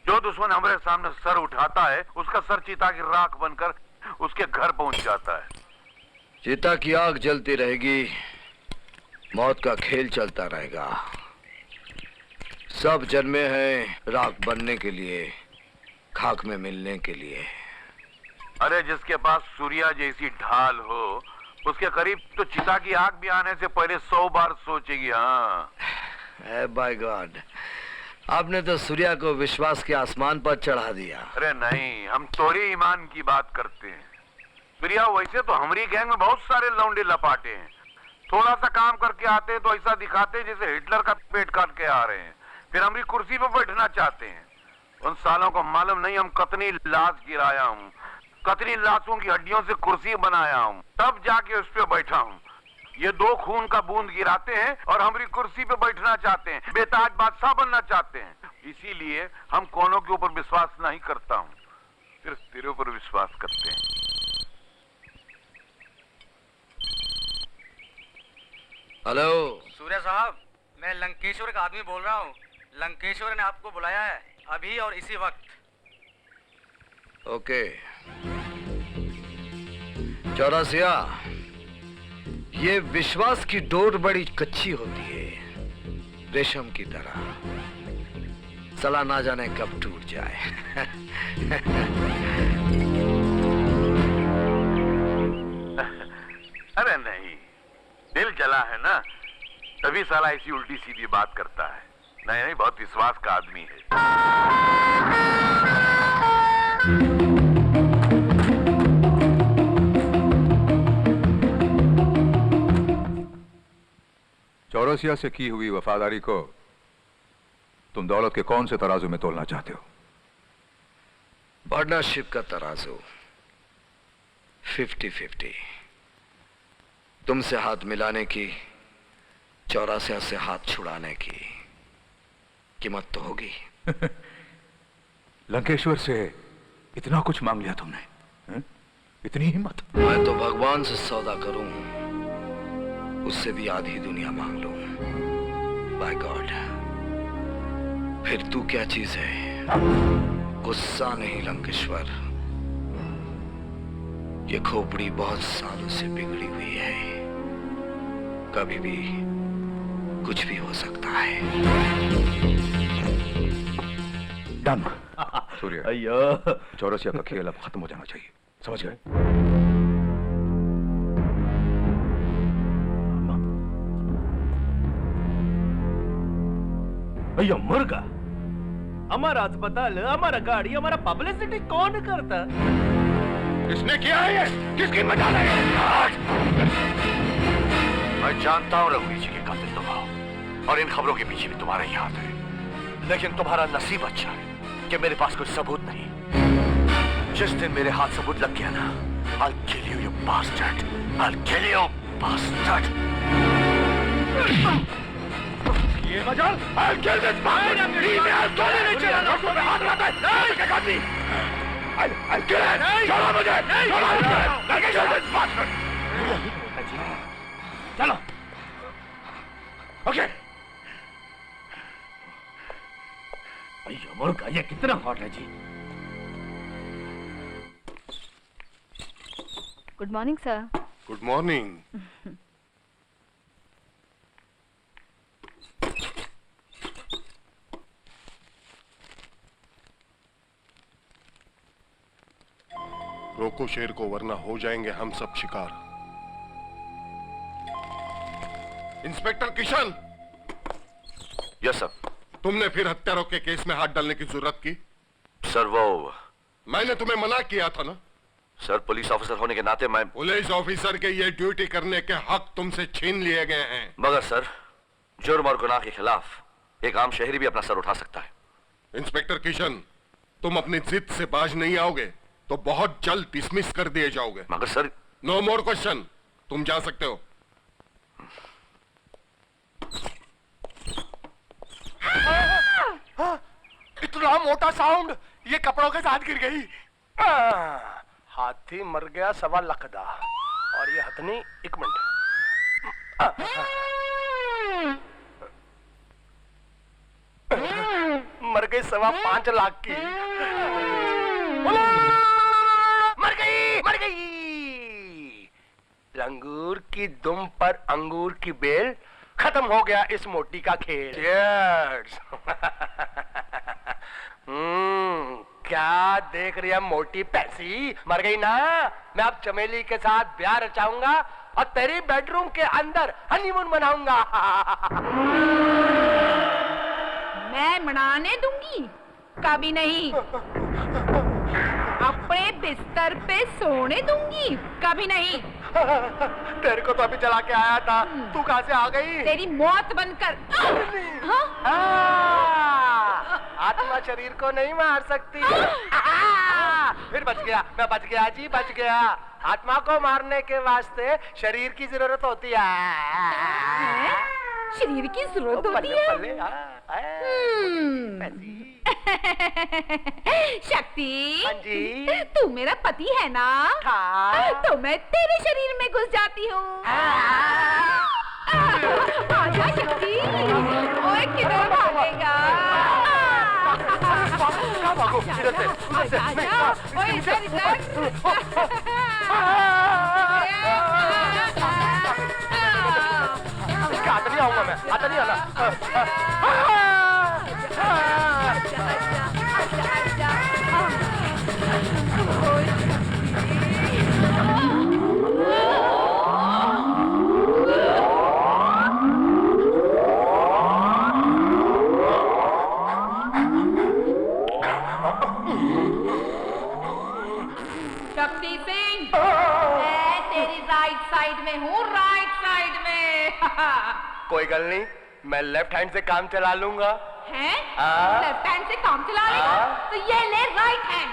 जो दुश्मन हमारे सामने सर उठाता है उसका सर चिता की राख बनकर उसके घर पहुंच जाता है। चिता की आग जलती रहेगी, मौत का खेल चलता रहेगा। सब जन्मे हैं राख बनने के लिए, खाक में मिलने के लिए। अरे जिसके पास सूर्या जैसी ढाल हो उसके करीब तो चिता की आग भी आने से पहले 100 बार सोचेगी। हाँ बाय गॉड, आपने तो सूर्या को विश्वास के आसमान पर चढ़ा दिया। अरे नहीं, हम तोरी ईमान की बात करते हैं। सूर्या, वैसे तो हमारी गैंग में बहुत सारे लौंडे लपाटे हैं। थोड़ा सा काम करके आते हैं तो ऐसा दिखाते हैं जैसे हिटलर का पेट काट के आ रहे हैं, फिर हमारी कुर्सी पर बैठना चाहते हैं। उन सालों को मालूम नहीं हम कितनी लाश गिराया हूँ, कितनी लाशों की हड्डियों से कुर्सी बनाया हूँ, तब जाके उस पे बैठा हूँ। ये 2 खून का बूंद गिराते हैं और हमारी कुर्सी पे बैठना चाहते हैं, बेताज बादशाह बनना चाहते हैं। इसीलिए हम कोनों के ऊपर विश्वास नहीं करता हूँ, सिर्फ तेरे ऊपर विश्वास करते हैं। हेलो सूर्या साहब, मैं लंकेश्वर का आदमी बोल रहा हूँ। लंकेश्वर ने आपको बुलाया है अभी और इसी वक्त। ओके। चौरसिया, ये विश्वास की डोर बड़ी कच्ची होती है, रेशम की तरह। सला ना जाने कब टूट जाए। अरे नहीं, दिल जला है ना, तभी साला ऐसी उल्टी सीधी बात करता है। नहीं नहीं, बहुत विश्वास का आदमी है। चौरसिया से की हुई वफादारी को तुम दौलत के कौन से तराजू में तोलना चाहते हो? पार्टनरशिप का तराजू 50-50। तुमसे हाथ मिलाने की, चौरसिया से हाथ छुड़ाने की कीमत तो होगी। लंकेश्वर से इतना कुछ मांग लिया तुमने, है? इतनी हिम्मत? मैं तो भगवान से सौदा करूं, उससे भी आधी दुनिया मांग लूं। बाय गॉड, फिर तू क्या चीज है? गुस्सा नहीं लंकेश्वर, ये खोपड़ी बहुत सालों से बिगड़ी हुई है, कभी भी कुछ भी हो सकता है। डन। सूर्य, चौरसिया का खेल अब खत्म हो जाना चाहिए, समझ गए? भैया मुर्गा, हमारा अस्पताल, हमारा गाड़ी, हमारा पब्लिसिटी कौन करता? किसने किया है ये? किसकी मजाल है? मैं जानता हूँ रघुवीर जी के कातिल तुम हो और इन खबरों के पीछे भी तुम्हारा ही हाथ है, लेकिन तुम्हारा नसीब अच्छा है कि मेरे पास कोई सबूत नहीं। जिस दिन मेरे हाथ सबूत लग गया ना, I'll kill you, you bastard! I'll kill you, bastard! ये मजाल! I'll kill this bastard! I'll kill it! छोड़ो मुझे! छोड़ो मुझे! I'll kill this bastard! चलो। ओके। मुर्गा ये कितना हॉट है जी। Good morning sir. Good morning. रोको शेर को वरना हो जाएंगे हम सब शिकार। इंस्पेक्टर किशन। Yes sir. तुमने फिर हत्यारों के केस में हाथ डालने की जरूरत की? सर वो मैंने तुम्हें मना किया था ना? सर पुलिस ऑफिसर होने के नाते मैं पुलिस ऑफिसर के ये ड्यूटी करने के हक तुमसे छीन लिए गए हैं। मगर सर जुर्म और गुनाह के खिलाफ एक आम शहरी भी अपना सर उठा सकता है। इंस्पेक्टर किशन, तुम अपनी जिद से बाज नहीं आओगे तो बहुत जल्द डिसमिस कर दिए जाओगे। मगर सर नो मोर क्वेश्चन, तुम जा सकते हो। इतना मोटा साउंड, ये कपड़ों के साथ गिर गई। हाथी मर गया 1.25 लाख का और ये हथनी 1 मिनट। मर गई 5.25 लाख की। मर गई, मर गई। लंगूर की दुम पर अंगूर की बेल, खत्म हो गया इस मोटी का खेल। Cheers। क्या देख रही है मोटी पैसी, मर गई ना। मैं अब चमेली के साथ ब्याह रचाऊंगा और तेरी बेडरूम के अंदर हनीमून मनाऊंगा। मैं मनाने दूंगी कभी नहीं। अपने बिस्तर पे सोने दूंगी कभी नहीं। तेरे को तो अभी चला के आया था, तू कहां से आ गई? तेरी मौत बनकर। आत्मा शरीर को नहीं मार सकती। फिर बच गया, मैं बच गया जी, बच गया। आत्मा को मारने के वास्ते शरीर की जरूरत होती है। शरीर की जरूरत होती है। शक्ति, हाँ जी। तू मेरा पति है ना? हाँ। तो मैं तेरे शरीर में घुस जाती हूँ। आजा शक्ति। ओए किधर भागेगा? ओए इधर इधर। आता नहीं आऊंगा मैं, आता नहीं आना। शक्ति सिंह, मैं तेरी राइट साइड में हूँ, राइट साइड में। कोई गल नहीं, मैं लेफ्ट हैंड से काम चला लूंगा। हैं? लेफ्ट हैंड से काम चला लेगा? तो ये ले राइट हैंड।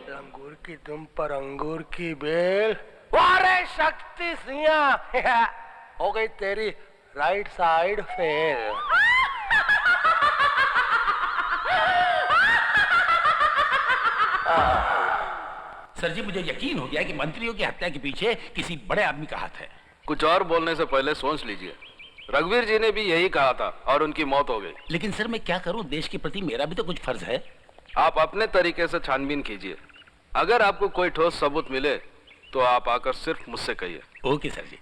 लंगूर की दुम पर अंगूर की बेल। वारे शक्ति सिंह, हो गई तेरी राइट साइड फेल। सर जी, मुझे यकीन हो गया कि मंत्रियों की हत्या के पीछे किसी बड़े आदमी का हाथ है। कुछ और बोलने से पहले सोच लीजिए। रघुवीर जी ने भी यही कहा था और उनकी मौत हो गई। लेकिन सर मैं क्या करूं, देश के प्रति मेरा भी तो कुछ फर्ज है। आप अपने तरीके से छानबीन कीजिए। अगर आपको कोई ठोस सबूत मिले तो आप आकर सिर्फ मुझसे कहिए। ओके सर जी।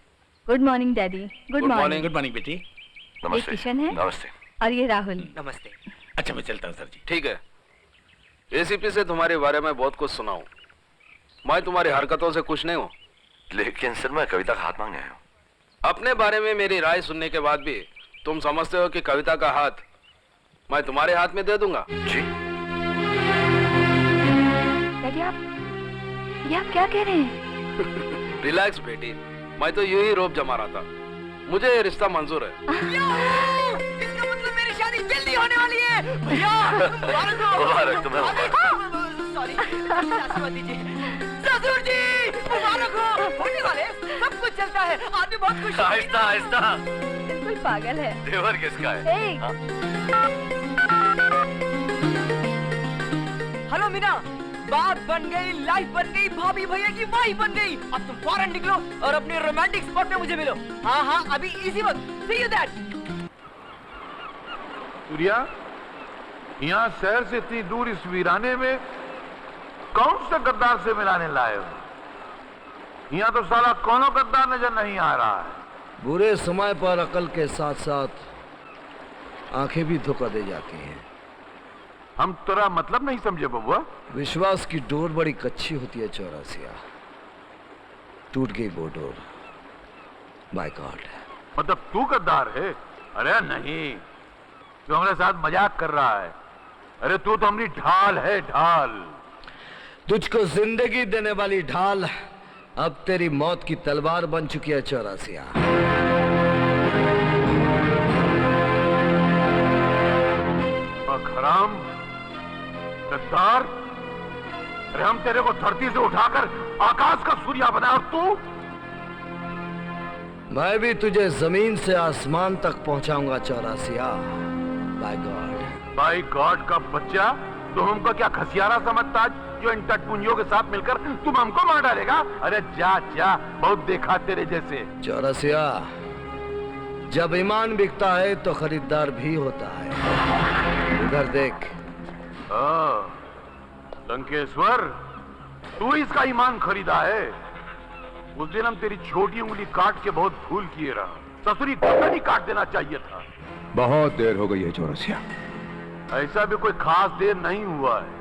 Good morning daddy. Good morning. Good morning बेटी। ये किशन है। नमस्ते। और ये राहुल। नमस्ते। अच्छा मैं चलता हूँ सर जी। ठीक है। एसीपी से तुम्हारे बारे में बहुत कुछ सुना हूँ। मैं तुम्हारी हरकतों से खुश नहीं हूँ। लेकिन सर मैं कविता का हाथ मांगने आया हूँ। अपने बारे में मेरी राय सुनने के बाद भी तुम समझते हो कि कविता का हाथ मैं तुम्हारे हाथ में दे दूंगा? जी। डैडी आप क्या कह रहे हैं? रिलैक्स बेटी, मैं तो यूं ही रोब जमा रहा था। मुझे ये रिश्ता मंजूर है। इसका मतलब मेरी शादी जल्दी होने वाली है। भैया मुबारक तुम्हें। सॉरी, आशीर्वाद दीजिए। ससुर जी मुबारक हो। होने वाले सब सब कुछ चलता है, आदमी बहुत खुश आहिस्ता आहिस्ता। बिल्कुल पागल है। देवर किसका है? ए, हेलो मीना, बात बन गई, लाइफ बन गई, भाभी भैया की वाइफ बन गई। अब तुम फौरन निकलो और अपने रोमांटिक स्पॉट पे मुझे मिलो। हाँ हाँ, अभी इसी वक्त। सी यू दैट। सूर्या, यहाँ शहर से इतनी दूर इस वीराने में कौन से गद्दार से मिलाने लाए हो? यहाँ तो साला कोनो गद्दार नजर नहीं आ रहा है। बुरे समय पर अकल के साथ साथ आंखें भी धोखा दे जाती हैं। हम तेरा मतलब नहीं समझे बबुआ। विश्वास की डोर बड़ी कच्ची होती है चौरासिया, टूट गई वो डोर। Bye God. मतलब तू गद्दार है? अरे नहीं, तू हमारे साथ मजाक कर रहा है। अरे तू तो हमारी ढाल है, ढाल। तुझको जिंदगी देने वाली ढाल अब तेरी मौत की तलवार बन चुकी है चौरासिया। हराम, गद्दार। अरे हम तेरे को धरती से उठाकर आकाश का सूर्या बनाया और तू? मैं भी तुझे जमीन से आसमान तक पहुंचाऊंगा Chaurasia. By god. By god का बच्चा, तुम हमको क्या खसियारा समझता जो इन टटपुंजियों के साथ मिलकर तुम हमको मार डालेगा? अरे जा जा, बहुत देखा तेरे जैसे। चौरासिया, जब ईमान बिकता है तो खरीदार भी होता है। इधर देख। लंकेश्वर, तू इसका ईमान खरीदा है। उस दिन हम तेरी छोटी उंगली काट के बहुत भूल किए रहा। ससुरी गर्दन ही काट देना चाहिए था। बहुत देर हो गई है चौरसिया। ऐसा भी कोई खास देर नहीं हुआ है।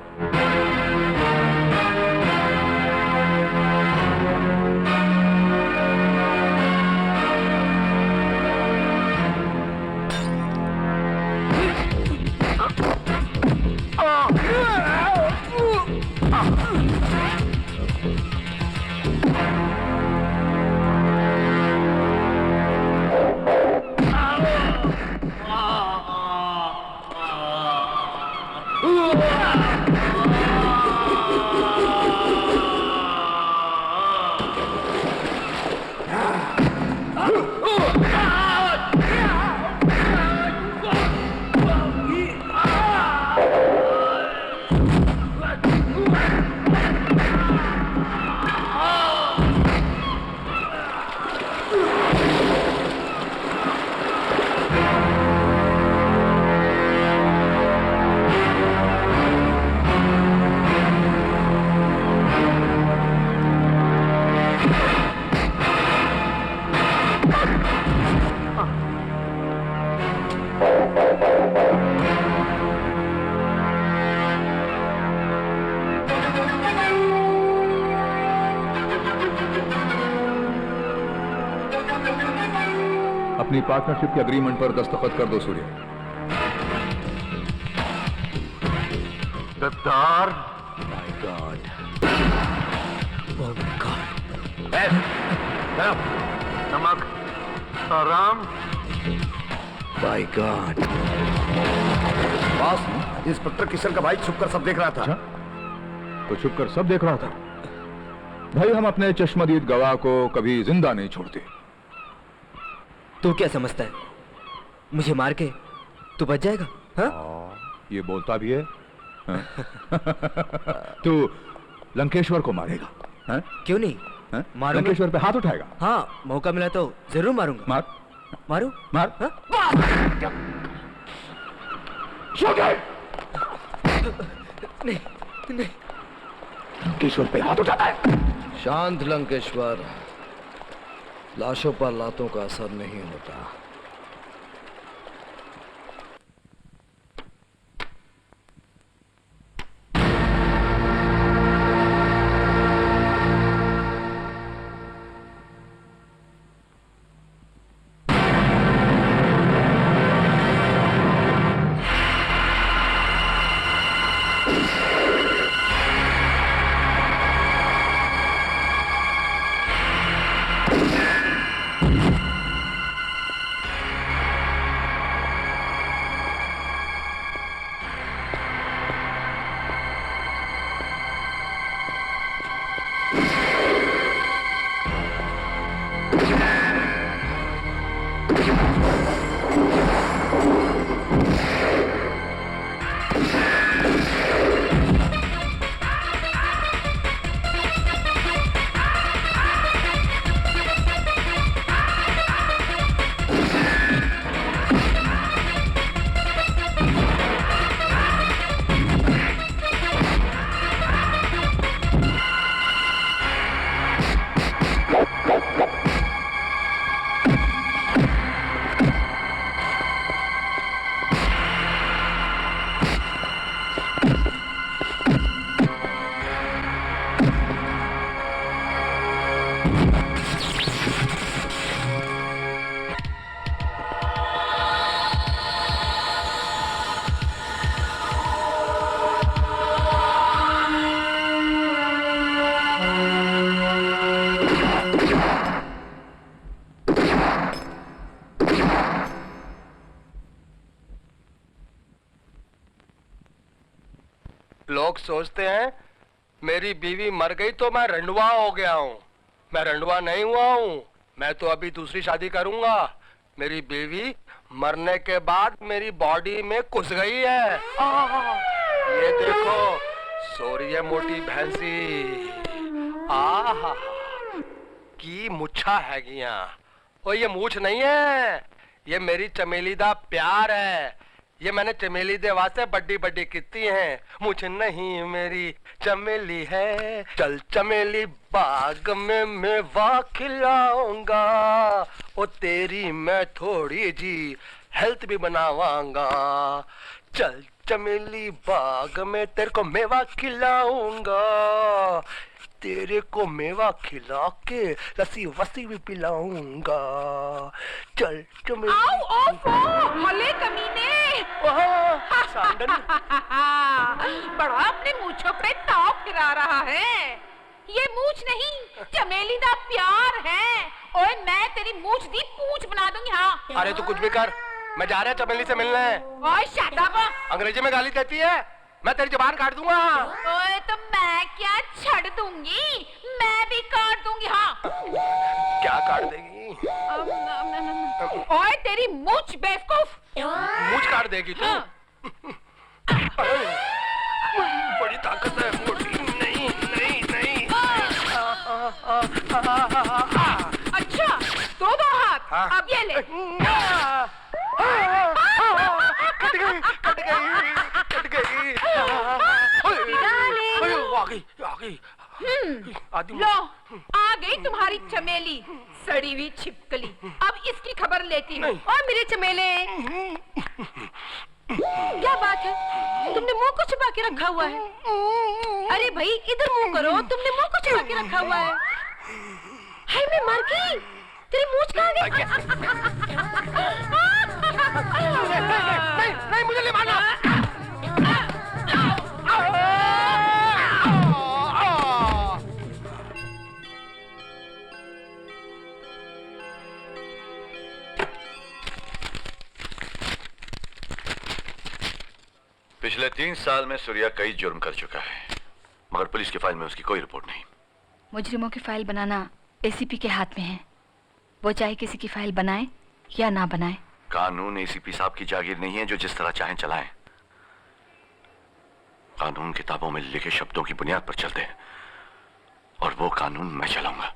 अपनी पार्टनरशिप के एग्रीमेंट पर दस्तखत कर दो सूर्य। गद्दार। By god. Oh god. नमक, आराम। By god. Boss, inspector Kishan का भाई छुपकर सब देख रहा था। अच्छा? तो छुपकर सब देख रहा था। भाई, हम अपने चश्मदीद गवाह को कभी जिंदा नहीं छोड़ते। तू क्या समझता है, मुझे मार के तू बच जाएगा? हाँ? ये बोलता भी है। तू लंकेश्वर को मारेगा? हाँ? क्यों नहीं? हाँ? मारूंगा। लंकेश्वर पे हाथ उठाएगा? हाँ, मौका मिला तो जरूर मारूंगा। मार। मारू? मार। हाँ? नहीं, नहीं। लंकेश्वर पे हाथ उठाता है। शांत लंकेश्वर, लाशों पर लातों का असर नहीं होता। लोग सोचते हैं मेरी बीवी मर गई तो मैं रंडवा हो गया हूँ। मैं रंडवा नहीं हुआ हूँ, मैं तो अभी दूसरी शादी करूंगा। मेरी बीवी मरने के बाद मेरी बॉडी में घुस गई है। ये देखो सो रही है मोटी भैंसी। आहा की मुच्छा है गिया। ओ ये मूछ नहीं है, ये मेरी चमेली दा प्यार है। ये मैंने चमेली दे वास्ते बड्डी बड्डी किती है। मुझे नहीं मेरी चमेली है। चल चमेली बाग में मेवा खिलाऊंगा, ओ तेरी मैं थोड़ी जी हेल्थ भी बनावांगा। चल चमेली बाग में तेरे को मेवा खिलाऊंगा, तेरे को मेवा खिला के लस्सी वस्सी भी पिलाऊंगा। चल चमेली। आओ ओफो हले कमीने। बड़ा अपने मूंछों पे ताव फिरा रहा है। ये मूंछ नहीं चमेली दा प्यार है। ओए मैं तेरी मूंछ दी पूंछ बना दूंगी। हाँ अरे तू कुछ भी कर, मैं जा रहा चमेली से मिलने। ओए शट अप। अंग्रेजी में गाली देती है, मैं तेरी जुबान काट दूंगा। ओए तो मैं क्या छड़ दूंगी, मैं भी काट दूंगी। हाँ क्या काट देगी? ओए तेरी मूंछ बेवकूफ। मूंछ काट देगी तू? हाँ। बड़ी ताकत है मोटी। नहीं नहीं नहीं। अच्छा दो दो हाथ। हाँ। अब ये ले। कट गई कट गई कट गई। आ गई आ गई। लो आ गई तुम्हारी चमेली, सड़ी हुई छिपकली। अब इसकी खबर लेती हूँ। और मेरे चमेले क्या बात है, तुमने मुंह को छुपा के रखा हुआ है? अरे भाई इधर मुंह करो, तुमने मुंह को छुपा के रखा हुआ है। हाय मैं मर गई, तेरी मूंछ कहाँ गई? नहीं नहीं मुझे नहीं मारना। पिछले 3 साल में सूर्या कई जुर्म कर चुका है, मगर पुलिस की फाइल में उसकी कोई रिपोर्ट नहीं। मुजरिमों की फाइल बनाना एसीपी के हाथ में है, वो चाहे किसी की फाइल बनाए या ना बनाए। कानून एसीपी साहब की जागीर नहीं है जो जिस तरह चाहें चलाएं। कानून किताबों में लिखे शब्दों की बुनियाद पर चलते हैं, और वो कानून मैं चलाऊंगा।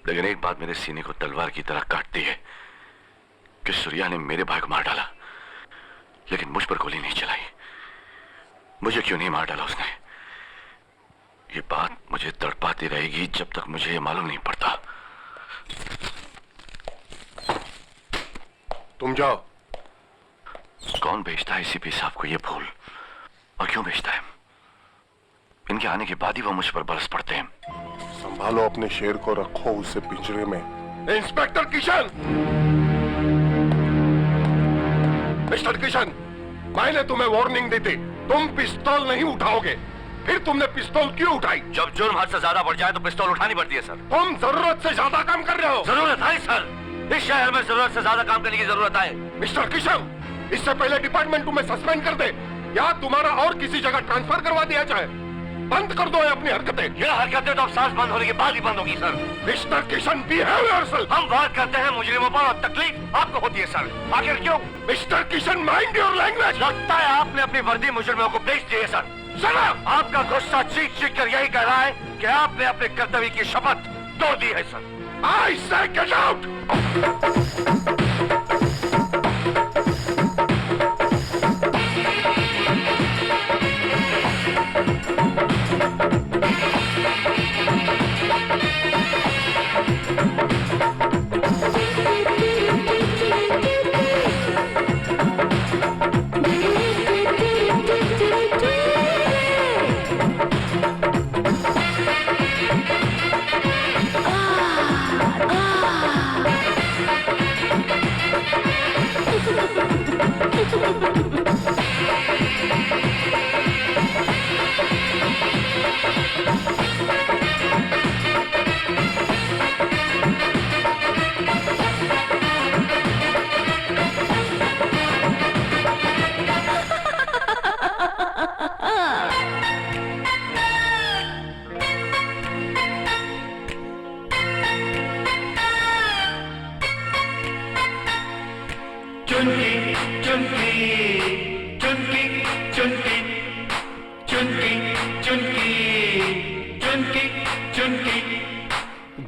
लेकिन एक बात मेरे सीने को तलवार की तरह काटती है कि सूर्या ने मेरे भाई को मार डाला, लेकिन मुझ पर गोली नहीं चलाई। मुझे क्यों नहीं मार डाला उसने? ये बात मुझे तड़पाती रहेगी जब तक मुझे ये मालूम नहीं पड़ता। तुम जाओ। कौन भेजता है एसीपी साहब को ये फूल, और क्यों भेजता है? इनके आने के बाद ही वो मुझ पर बरस पड़ते हैं। संभालो अपने शेर को, रखो उसे पिंजरे में। इंस्पेक्टर किशन! मिस्टर किशन, मैंने तुम्हें वार्निंग दी थी, तुम पिस्तौल नहीं उठाओगे। फिर तुमने पिस्तौल क्यों उठाई? जब जुर्म हद से ज्यादा बढ़ जाए तो पिस्तौल उठानी पड़ती है सर। तुम जरूरत से ज्यादा काम कर रहे हो। जरूरत है सर, इस शहर में जरूरत से ज्यादा काम करने की जरूरत है। मिस्टर किशन, इससे पहले डिपार्टमेंट तुम्हें सस्पेंड कर दे या तुम्हारा और किसी जगह ट्रांसफर करवा दिया जाए। बंद कर दो ये अपनी हरकतें। ये हरकतें तो अब सांस बंद होने के बाद ही बंद होगी सर। मिस्टर किशन बिहेवियरफुल। हम वार करते हैं मुजरिमों पर और तकलीफ आपको होती है सर। आखिर क्यों? Mister Kishan mind your language. लगता है आपने अपनी वर्दी मुजरिमों को बेच दी है सर। शराब। आपका गुस्सा चीख चीख कर यही कह रहा है कि आपने अपने कर्तव्य की शपथ तोड़ दी है sir. I say get out!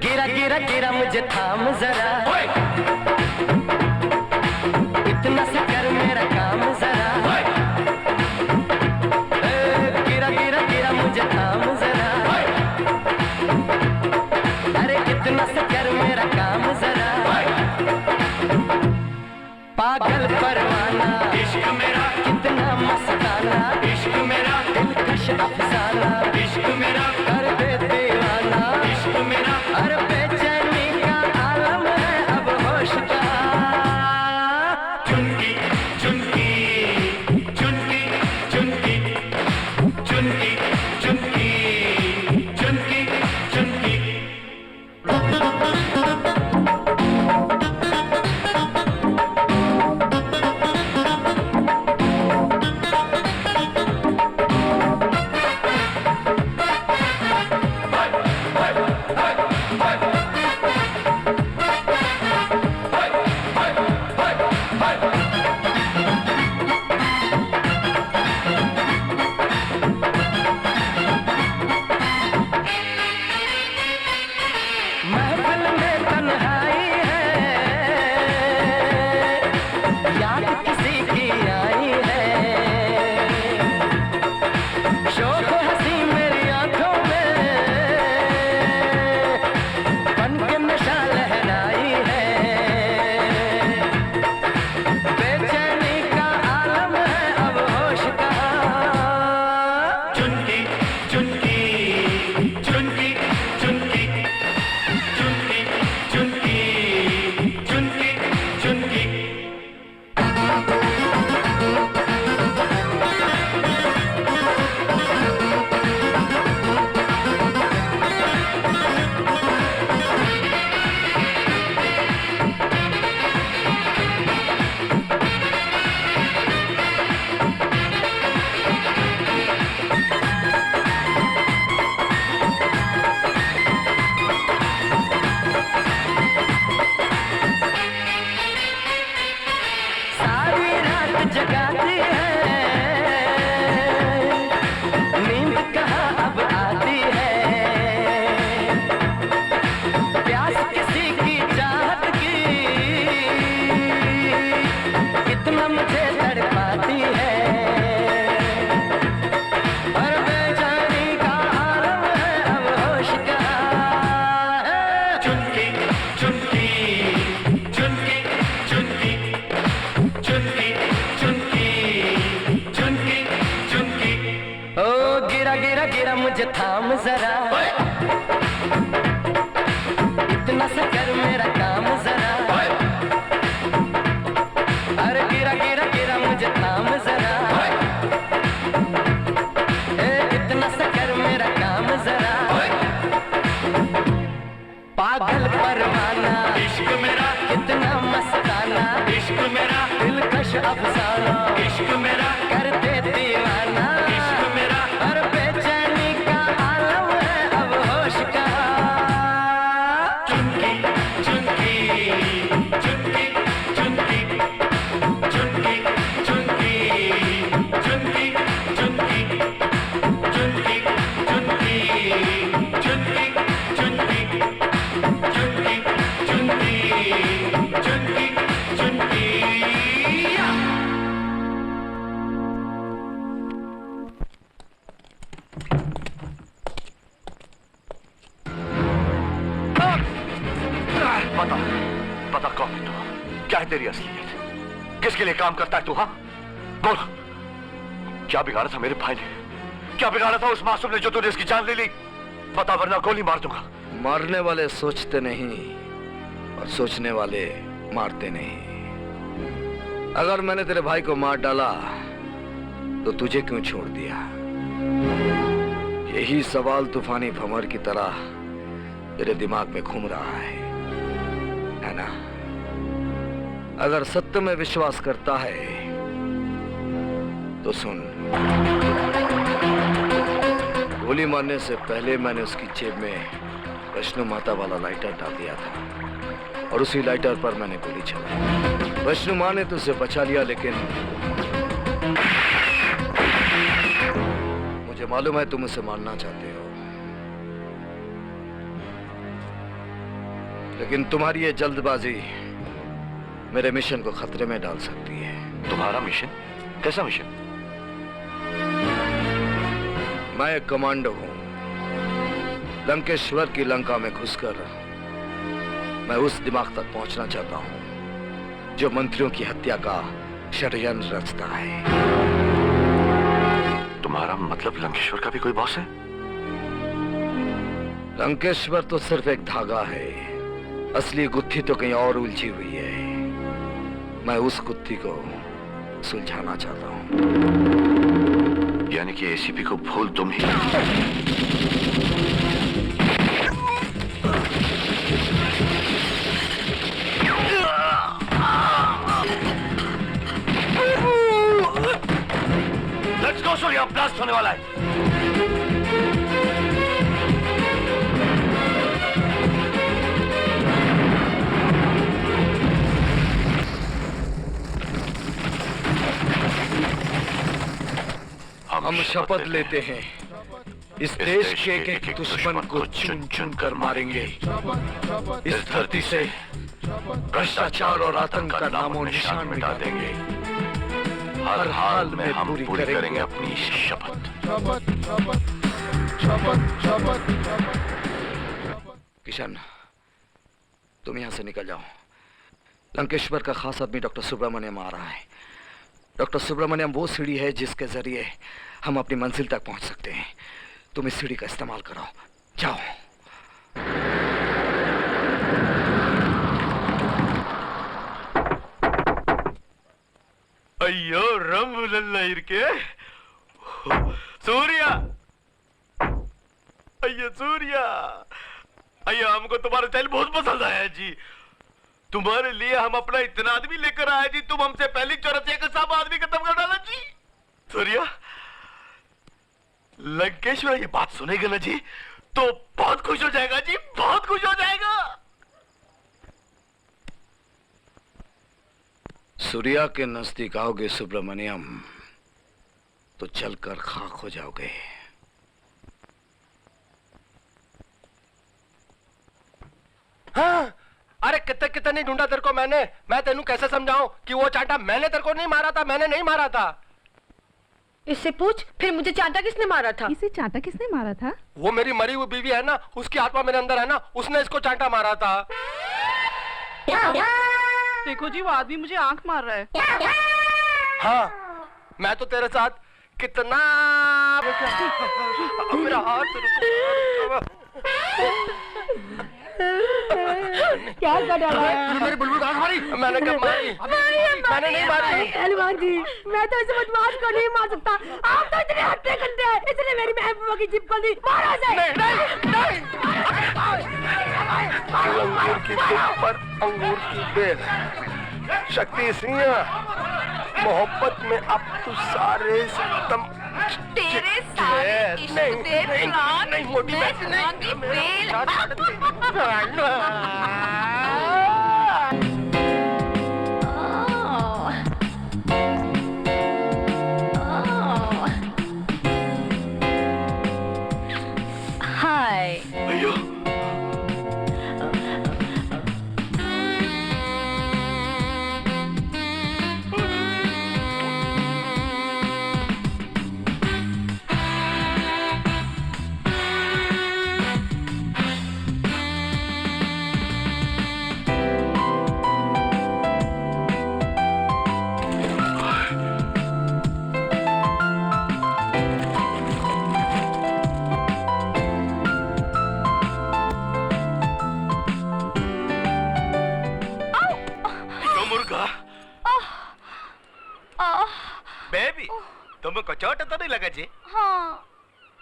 गिरा गिरा गिरा मुझे थाम जरा, इतना सा कर मेरा काम जरा। गिरा गिरा गिरा मुझे थाम जरा, अरे इतना सा कर मेरा काम जरा। पागल परवाना इश्क मेरा, कितना मस्ताना इश्क मेरा, दिलकश अफसाना इश्क मेरा, कर दे दीवाना इश्क मेरा। अरे बेचैनी का आलम है अब होश का। चुनकी चुनकी चुनकी चुनकी चुनकी चुनकी चुनकी चुनकी। महफिल में तन्हाई है, याद किसी की आई है। शौक हंसी मेरी आंखों में बन के नशा लहराई है। बेचैनी का आलम है अब होश का। चुनकी चुनकी चुनकी चुनकी चुनकी चुनकी चुनकी चुनकी। सारी रात जगाती है, नींद कहाँ अब आती है। प्यास किसी की चाहत की कितना मुझे तड़पाती है। और बेचैनी का आलम है अब होश का। चुनकी चुनकी चुनकी चुनकी चुनकी चुनकी चुनकी चुनकी। ओ गिरा गिरा गिरा मुझे थाम जरा, इतना सा कर मेरा काम जरा। अरे गिरा गिरा गिरा मुझे थाम जरा, इतना सा कर मेरा काम जरा। पागल परवाना इश्क मेरा, कितना मस्ताना इश्क मेरा, दिलकश अफसाना इश्क मेरा, कर दे दीवाना इश्क मेरा। और बेचैनी का बता कौन है तू? क्या है तेरी असलियत? किसके लिए काम करता है तू? हाँ बोल, क्या बिगाड़ा था मेरे भाई ने? क्या बिगाड़ा था उस मासूम ने जो तूने इसकी जान ले ली? बता वरना गोली मार दूंगा। मारने वाले सोचते नहीं और सोचने वाले मारते नहीं। अगर मैंने तेरे भाई को मार डाला तो तुझे क्यों छोड़ दिया? यही सवाल तूफानी भंवर की तरह तेरे दिमाग में घूम रहा है ना? अगर सत्य में विश्वास करता है तो सुन, गोली मारने से पहले मैंने उसकी जेब में वैष्णो माता वाला लाइटर डाल दिया था और उसी लाइटर पर मैंने गोली चलाई। वैष्णो मां ने तुझसे बचा लिया, लेकिन मुझे मालूम है तुम उसे मारना चाहते हो, लेकिन तुम्हारी ये जल्दबाजी मेरे मिशन को खतरे में डाल सकती है। तुम्हारा मिशन? कैसा मिशन? मैं एक कमांडो हूं। लंकेश्वर की लंका में घुसकर मैं उस दिमाग तक पहुंचना चाहता हूं जो मंत्रियों की हत्या का षड्यंत्र रचता है। तुम्हारा मतलब लंकेश्वर का भी कोई बॉस है? लंकेश्वर तो सिर्फ एक धागा है, असली गुत्थी तो कहीं और उलझी हुई है। मैं उस गुत्थी को सुलझाना चाहता हूं। यानी कि एसीपी को भूल तुम ही? लेट्स गो सूर्या, ब्लास्ट होने वाला है। हम शपथ लेते हैं इस देश के एक दुश्मन को चुन चुन कर मारेंगे। इस धरती से भ्रष्टाचार और आतंक का नामो निशान मिटा देंगे। हर हाल में हम पूरी करेंगे अपनी शपथ। किशन, तुम यहां से निकल जाओ। लंकेश्वर का खास आदमी डॉक्टर सुब्रमण्यम आ रहा है। डॉक्टर सुब्रमण्यम वो सीढ़ी है जिसके जरिए हम अपनी मंजिल तक पहुंच सकते हैं। तुम इस सीढ़ी का इस्तेमाल करो। जाओ। अयो रम लल्ला इरके सूर्या, अयो सूर्या, अयो हमको तुम्हारा स्टाइल बहुत पसंद आया जी। तुम्हारे लिए हम अपना इतना आदमी लेकर आए जी, तुम हमसे पहली चौरसिया का सब आदमी खत्म कर डाला जी। सूर्या, लंकेश्वर ये बात सुनेगा ना जी तो बहुत खुश हो जाएगा जी, बहुत खुश हो जाएगा। सूर्या के नजदीक आओगे सुब्रमण्यम तो जलकर खाक हो जाओगे। हाँ, अरे कितने कितने नहीं ढूंढा तेरे को मैंने। मैं तेनू कैसे समझाऊं कि वो चांटा मैंने तेरे को नहीं मारा था, मैंने नहीं मारा था। इससे पूछ, फिर मुझे चांटा किसने मारा था? इसे चांटा किसने मारा था? वो मेरी मरी हुई बीवी है ना, उसकी आत्मा मेरे अंदर है ना, उसने इसको चांटा मारा था। देखो जी, वो आदमी मुझे आंख मार रहा है। हाँ, मैं तो तेरे साथ कितना मेरा हाथ क्या कर डाला है? मेरी बुलबुल कहाँ मारी? मैंने कब मारी? मैंने नहीं मारी। पहलवान जी, मैं तो इसे बदमाश को नहीं मार सकता। आप तो इतने हट्टे कट्टे हैं, इसलिए मेरी महबूबा की जिप कर दी। मारा से। नहीं। अंगूर की जिप पर अंगूर की बेल। शक्ति सिंह, मोहब्बत में अब तो सारे सितम तेरे सारे इश्क तेरे प्लान नहीं मोटी बैठी नहीं बेल। हाय। अयो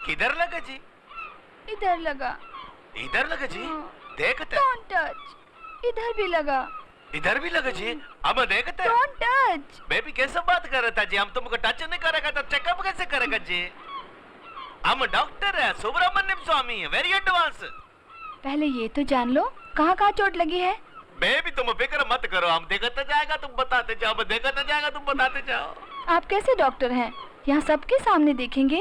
किधर लगा जी? इधर लगा। इधर लगा जी? देखते। Don't touch. इधर भी लगा। इधर भी लगा जी? अब देखते। Don't touch. बेबी कैसे बात कर रहा था जी? हम तुमको टच नहीं करेगा तो चेकअप कैसे करेगा जी? हम डॉक्टर है, सुब्रमण्यम स्वामी है, वेरी एडवांस। पहले ये तो जान लो कहाँ कहाँ चोट लगी है। बेबी तुम फिक्र मत करो, हम देखते जाएगा तुम बताते जाओ, हम देखते जाएगा तुम बताते जाओ। आप कैसे डॉक्टर हैं? यहाँ सबके सामने देखेंगे?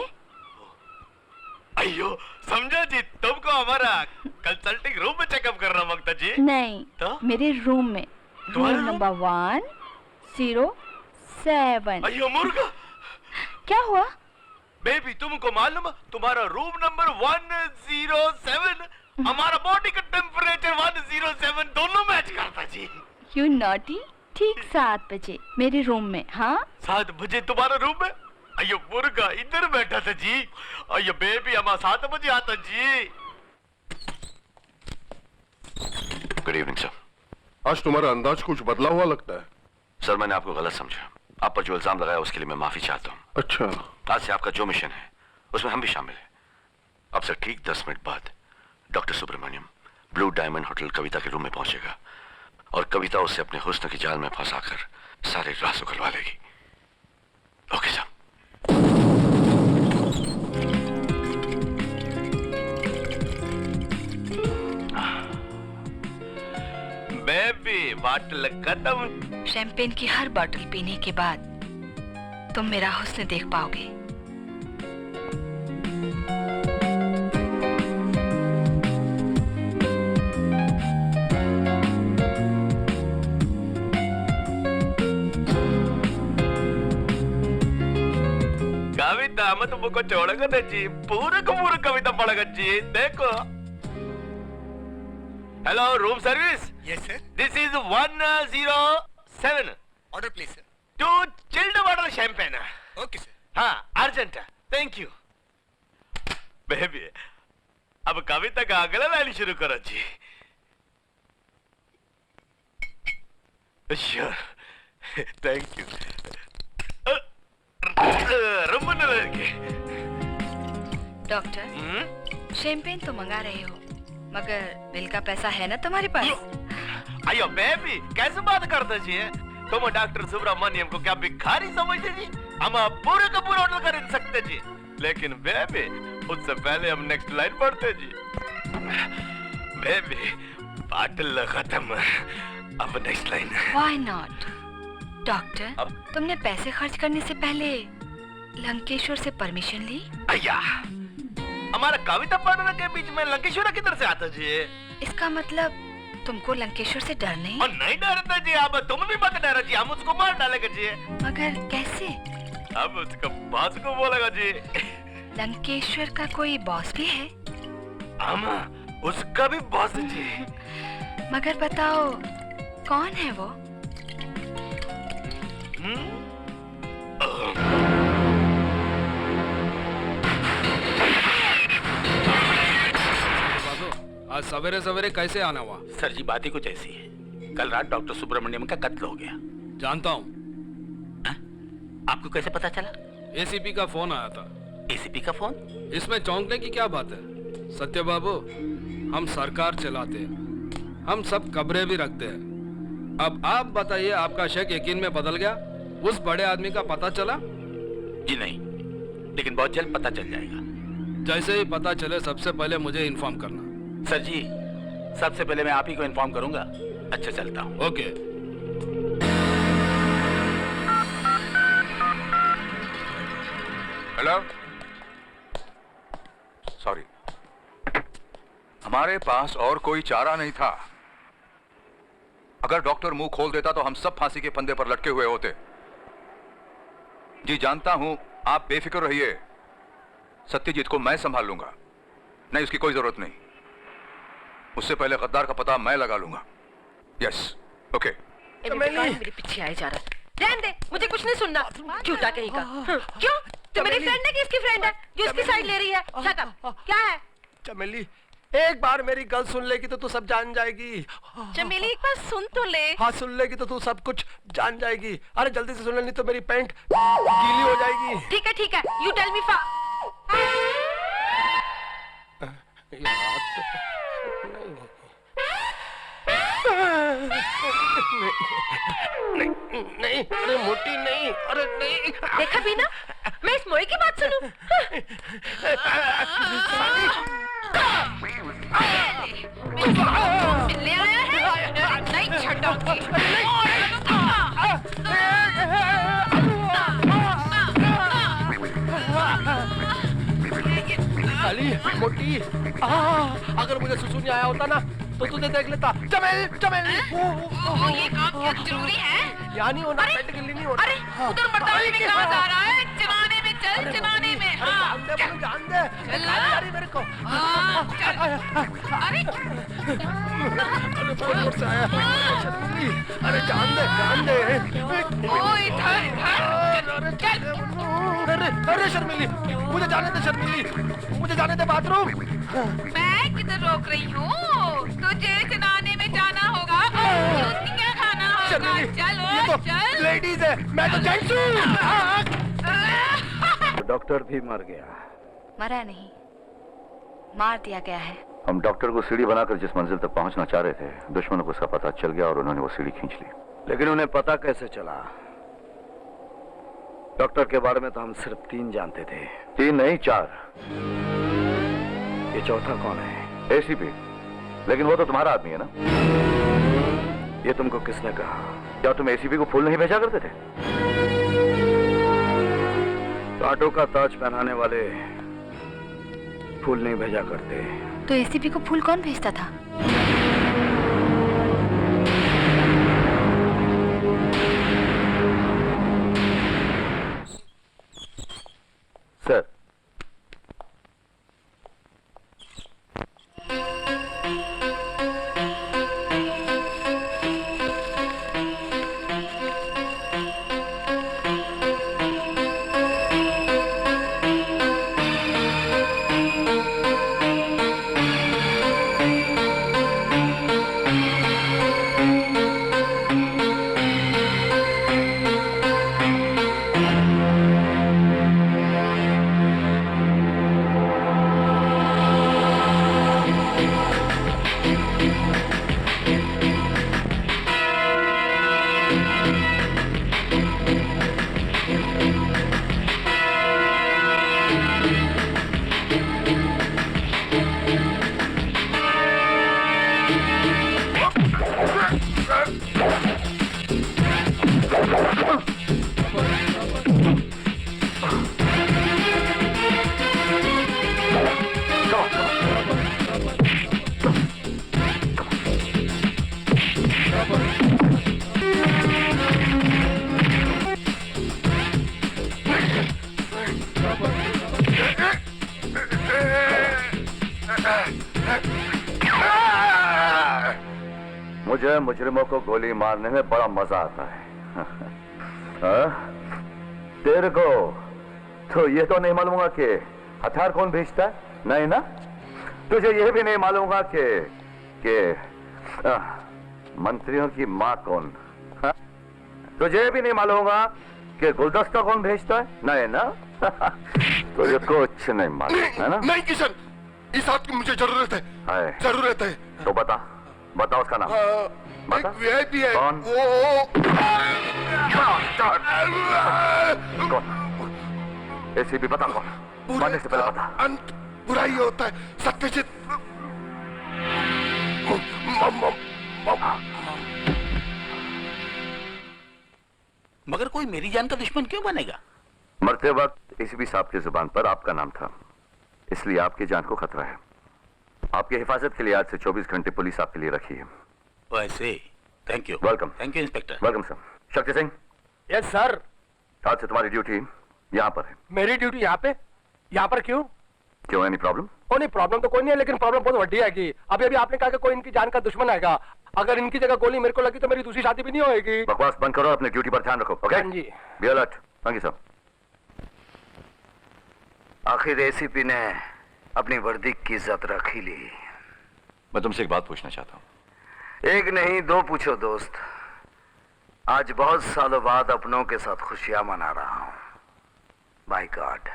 अयो समझो जी, तुमको हमारा कंसल्टिंग रूम में चेकअप कर रहा ममता जी। नहीं तो? मेरे रूम में, रूम नंबर 107। अयो मुर्गा, क्या हुआ? बेबी तुमको मालूम तुम्हारा रूम नंबर 107 हमारा बॉडी का टेम्परेचर 107 दोनों मैच करता जी। You naughty. ठीक 7 बजे मेरे रूम में। हाँ 7 बजे तुम्हारा रूम में? अयो मुर्गा इधर बैठा था जी। अयो बेबी हमारा 7 बजे आता जी। Good evening sir. आज तुम्हारा अंदाज कुछ बदला हुआ लगता है। सर मैंने आपको गलत समझा, आप पर जो इल्जाम लगाया उसके लिए मैं माफी चाहता हूँ। अच्छा। आज से आपका जो मिशन है उसमें हम भी शामिल हैं। अब से ठीक 10 मिनट बाद doctor Subramaniam blue diamond hotel Kavita के रूम में पहुंचेगा और कविता उसे अपने हुस्न की जाल में फंसाकर सारे राज उगलवा लेगी। Okay sir. बेबी बॉटल खत्म। शैंपेन की हर बॉटल पीने के बाद तुम मेरा हुस्न देख पाओगे। कविता मैं तुमको छोड़ेगा ना जी, पूरा का पूरा कविता पढ़ेगा जी। देखो। Hello room service. Yes sir. This is 107। Order please sir. 2 chilled water champagne. Okay sir. हाँ अर्जेंट है, थैंक यू। बेबी अब कविता का अगला लाइन शुरू करो जी। Sure, thank you. Doctor champagne तो मंगा रहे हो मगर बिल का पैसा है ना तुम्हारे पास? अयो बेबी कैसे बात करते जी? तुम डॉक्टर सुब्रमण्यम को क्या भिखारी समझते जी? हम पूरे का पूरा ऑर्डर कर सकते जी, लेकिन बेबी उससे पहले हम नेक्स्ट लाइन पढ़ते जी। बेबी बॉटल खत्म, अब next line. Why not? Doctor तुमने पैसे खर्च करने से पहले लंकेश्वर से परमिशन ली? अय्या हमारा कविता पढ़ने के बीच में लंकेश्वर किधर से आता जी? इसका मतलब तुमको लंकेश्वर से डर नहीं? और नहीं डरता जी, अब तुम भी मत डरो जी, हम उसको मार डालेंगे जी। मगर कैसे? अब उसका बॉस को बोलेगा जी। लंकेश्वर का कोई बॉस भी है? हम उसका भी बॉस जी। मगर बताओ कौन है वो? आज सवेरे सवेरे कैसे आना हुआ? सर जी बात ही कुछ ऐसी है, कल रात डॉक्टर सुब्रमण्यम का कत्ल हो गया। जानता हूँ। आपको कैसे पता चला? एसीपी का फोन आया था। एसीपी का फोन? इसमें चौंकने की क्या बात है सत्य बाबू, हम सरकार चलाते हैं, हम सब खबरें भी रखते हैं। अब आप बताइए, आपका शक यकीन में बदल गया? उस बड़े आदमी का पता चला? जी नहीं, लेकिन बहुत जल्द पता चल जाएगा। जैसे ही पता चले सबसे पहले मुझे इन्फॉर्म करना। सर जी सबसे पहले मैं आप ही को इन्फॉर्म करूंगा। अच्छा चलता हूँ। ओके। हेलो, सॉरी, हमारे पास और कोई चारा नहीं था। अगर डॉक्टर मुंह खोल देता तो हम सब फांसी के फंदे पर लटके हुए होते। जी जानता हूं, आप बेफिक्र रहिए, सत्यजीत को मैं संभाल लूंगा। नहीं, उसकी कोई जरूरत नहीं। उससे पहले गद्दार का पता मैं लगा लूंगा। Yes, okay. मेरे पीछे आए जा रहा है। रहने दे, मुझे कुछ नहीं सुनना। झूठा कहीं का। क्यों? तो मेरी फ्रेंड है कि इसकी फ्रेंड है जो इसकी साइड ले रही है? Shut up. क्या है? चमेली, एक बार मेरी गल सुन लेगी तो तू सब जान जाएगी। चमेली एक बार सुन तो ले। हाँ सुन लेगी तो तू सब कुछ जान जाएगी। अरे जल्दी से सुन ले, नहीं तो मेरी पैंट गीली हो जाएगी। ठीक है, यू टेल मी। नहीं, अरे मोटी नहीं, अरे नहीं। देखा बीना, मैं इस मोए की बात सुनूं? मिलने आया है? नहीं छोड़ूंगी। खाली मोटी, अगर मुझे सुसु नहीं आया होता ना तो तुझे देख लेता। चमेल चमेल। ये काम क्या जरूरी है? यहाँ नहीं होना, पेट गिल्ली नहीं होना। अरे उधर बर्दाश्त में कहाँ जा रहा है? चलाने में चल, चलाने में। हाँ, जान दे, चल मेरे को। अरे बहुत से आया। अरे जान दे। ओ इधर चल। अरे शर्मिली, मुझे जाने दे शर्मिली, मुझे जाने दे बाथरूम। मैं किधर रोक रही हूँ? तुझे चलाने में जाना होगा, जूतियाँ खाना होगा। चलो चल। लेडीज है, मैं तो जेंट्स हूँ। डॉक्टर भी मर गया। मरा नहीं, मार दिया गया है। हम डॉक्टर को सीढ़ी बनाकर जिस मंजिल तक पहुंचना चाह रहे थे, दुश्मनों को उसका पता चल गया और उन्होंने वो सीढ़ी खींच ली। लेकिन उन्हें पता कैसे चला? डॉक्टर के बारे में तो हम सिर्फ 3 जानते थे। 3 नहीं 4। ये चौथा कौन है? एसीपी। लेकिन वो तो तुम्हारा आदमी है ना? ये तुमको किसने कहा? क्या तुम एसीपी को फूल नहीं भेजा करते थे? कांटों का ताज पहनाने वाले फूल नहीं भेजा करते। तो एसीपी को फूल कौन भेजता था? सर, मुझे मुजरिमों को गोली मारने में बड़ा मजा आता है। तेरे को तो ये तो नहीं मालूंगा कि हथियार कौन भेजता है? नहीं ना? तुझे ये भी नहीं मालूंगा कि मंत्रियों की माँ कौन? हा? तुझे भी नहीं मालूंगा कि गुलदस्ता कौन भेजता है? नहीं ना? तुझे कुछ नहीं मालूम है ना? नहीं किशन, इस हाथ की मुझे जरूरत है। जरूरत है। तो बता उसका नाम। बता। वीआईपी है। कौन? कौन? एसीपी बता कौन? मरने से पहले बता। अंत बुरा ही होता है, सत्यजित। मगर कोई मेरी जान का दुश्मन क्यों बनेगा? मरते वक्त एसीपी साहब की जुबान पर आपका नाम था, इसलिए आपकी जान को खतरा है। आपकी हिफाजत के लिए आज से 24 घंटे पुलिस आपके लिए रखी है। वैसे thank you. Welcome. Thank you inspector. Welcome sir. Shakti Singh. Yes sir. आज से तुम्हारी ड्यूटी यहाँ पर है। मेरी ड्यूटी यहाँ पे? यहाँ पर क्यों? क्यों, एनी प्रॉब्लम? नहीं, प्रॉब्लम तो कोई नहीं है, लेकिन प्रॉब्लम बहुत बड़ी है कि अभी आपने कहा कि कोई इनकी जान का दुश्मन आएगा। अगर इनकी जगह गोली मेरे को लगी तो मेरी दूसरी शादी भी नहीं होगी। बकवास बंद करो, अपनी ड्यूटी पर ध्यान रखो। ओके जी। Be alert. Thank you sir. आखिर एसीपी ने अपनी वर्दी की इज्जत रख ही ली। मैं तुमसे एक बात पूछना चाहता हूँ। एक नहीं 2 पूछो दोस्त। आज बहुत सालों बाद अपनों के साथ खुशियां मना रहा हूँ। By God.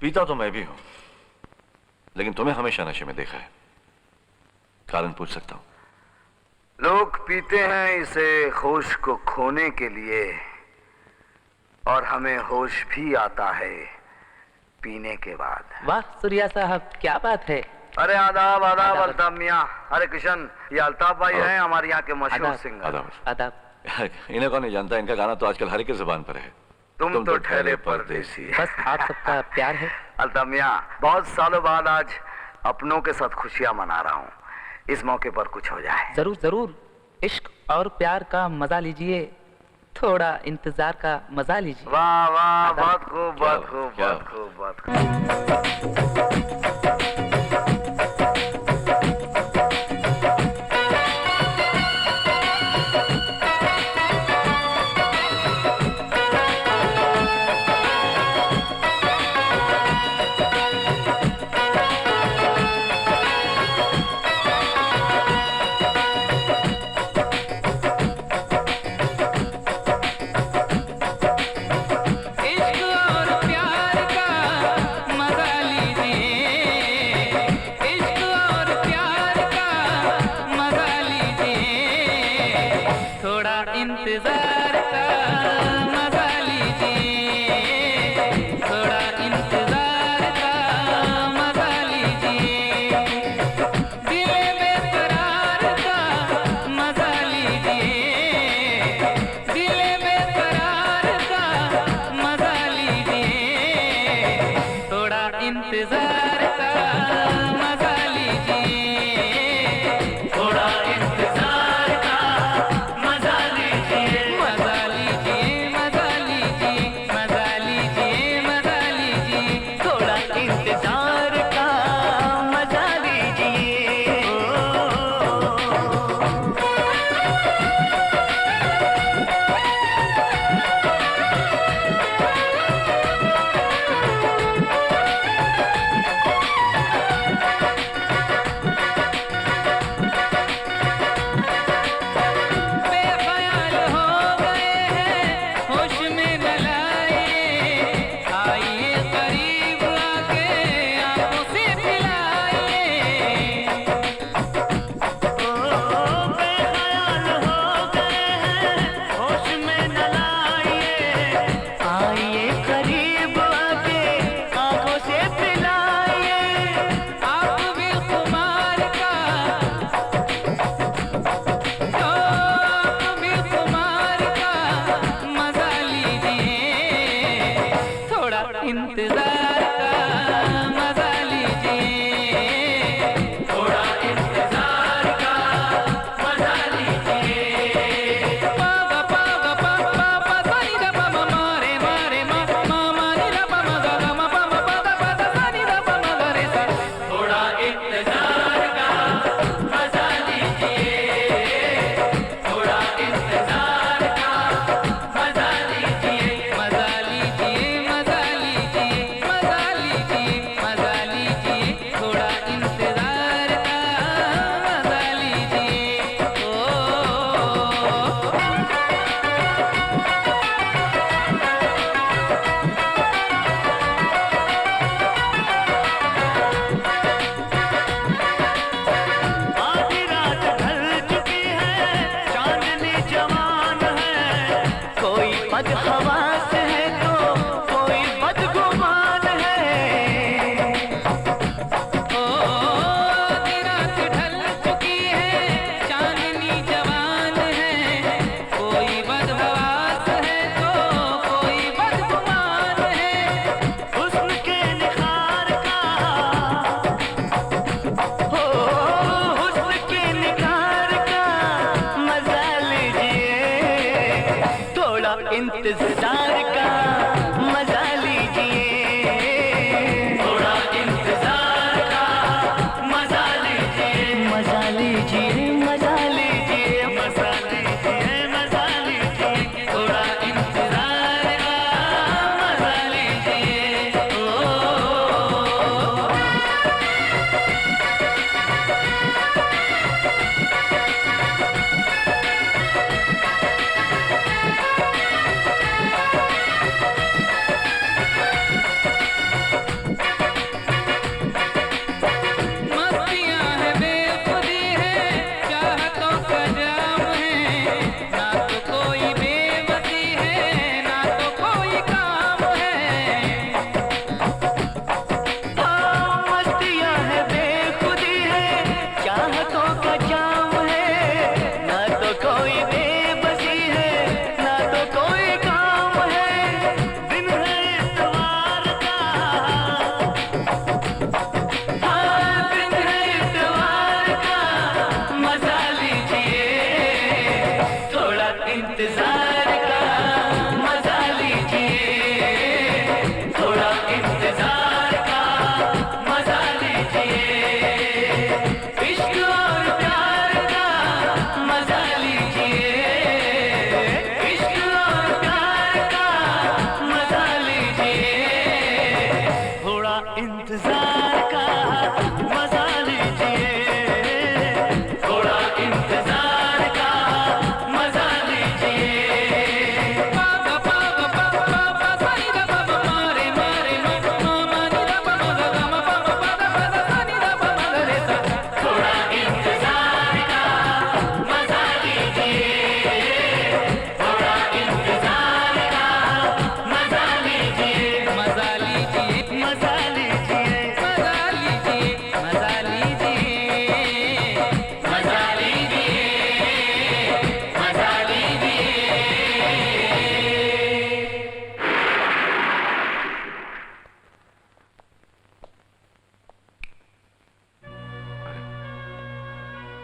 पीता तो मैं भी हूँ, लेकिन तुम्हें हमेशा नशे में देखा है। कारण पूछ सकता हूं? लोग पीते हैं इसे होश को खोने के लिए, और हमें होश भी आता है पीने के बाद। वाह सूर्या साहब, क्या बात है। अरे आदाब आदाब अल्ताफ मियाँ। हरे कृष्ण, ये अल्ताफ भाई हैं हमारे यहाँ के मशहूर सिंगर। आदाब। इन्हें कौन नहीं जानता, इनका गाना तो आजकल हर एक की जुबान पर है। तुम तो ठहरे परदेसी। बस आप सबका प्यार है। अल्ताफ मियाँ, बहुत सालों बाद आज अपनों के साथ खुशियाँ मना रहा हूँ, इस मौके पर कुछ हो जाए। जरूर जरूर, इश्क और प्यार का मजा लीजिए, थोड़ा इंतजार का मजा लीजिए। वाह वाह, बहुत खूब बहुत खूब बहुत खूब बहुत खूब।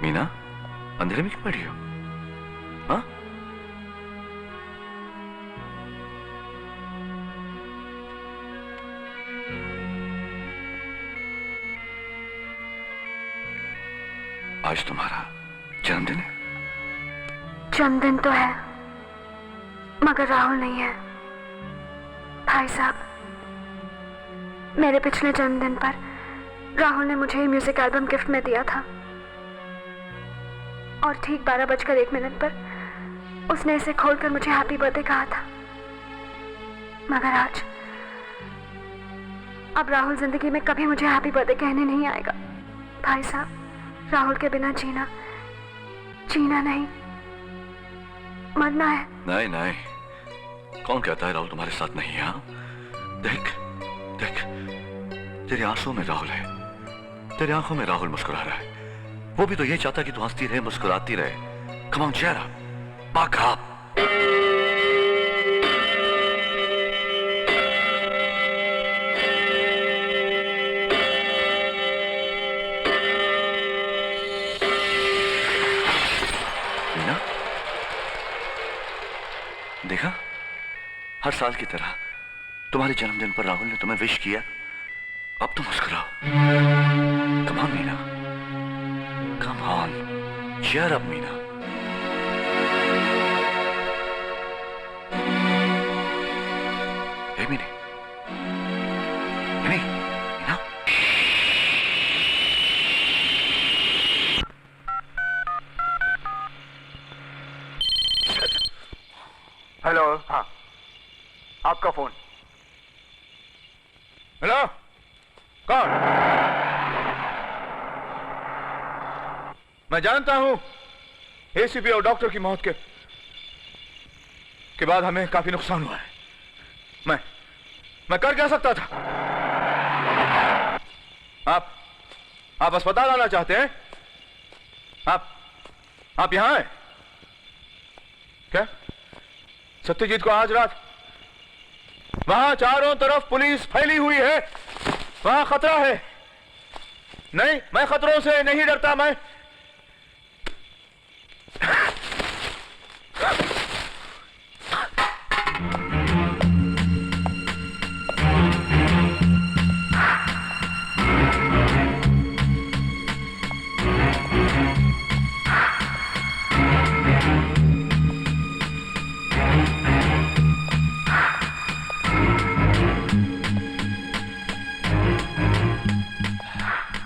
मीना, अंधेरे में क्यों बैठी हो? हाँ? आज तुम्हारा जन्मदिन है? जन्मदिन तो है, मगर राहुल नहीं है। भाई साहब, मेरे पिछले जन्मदिन पर राहुल ने मुझे ये म्यूजिक एल्बम गिफ्ट में दिया था और ठीक 12:01 पर उसने इसे खोलकर मुझे हैप्पी बर्थडे कहा था। मगर आज अब राहुल जिंदगी में कभी मुझे हैप्पी बर्थडे कहने नहीं आएगा। भाई साहब, राहुल के बिना जीना नहीं, मरना है। नहीं नहीं, कौन कहता है राहुल तुम्हारे साथ नहीं है? हाँ? देख देख, तेरे आंसुओं में राहुल है, तेरी आंखों में राहुल मुस्कुरा रहा है। वो भी तो ये चाहता कि तू हंसती रहे, मुस्कुराती रहे। कम on cheer up, buck up। Meena, देखा, हर साल की तरह तुम्हारे जन्मदिन पर राहुल ने तुम्हें विश किया। अब तुम मुस्कुराओ। Come on Meena, come on, cheer up Meena. Hey Meena, Meena. Hello. हाँ, आपका फोन। हेलो, कौन? मैं जानता हूं एसीपी और डॉक्टर की मौत के बाद हमें काफी नुकसान हुआ है। मैं कर क्या सकता था? आप अस्पताल आना चाहते हैं? आप यहां हैं क्या? सत्यजीत को आज रात वहां चारों तरफ पुलिस फैली हुई है, वहां खतरा है। नहीं, मैं खतरों से नहीं डरता। मैं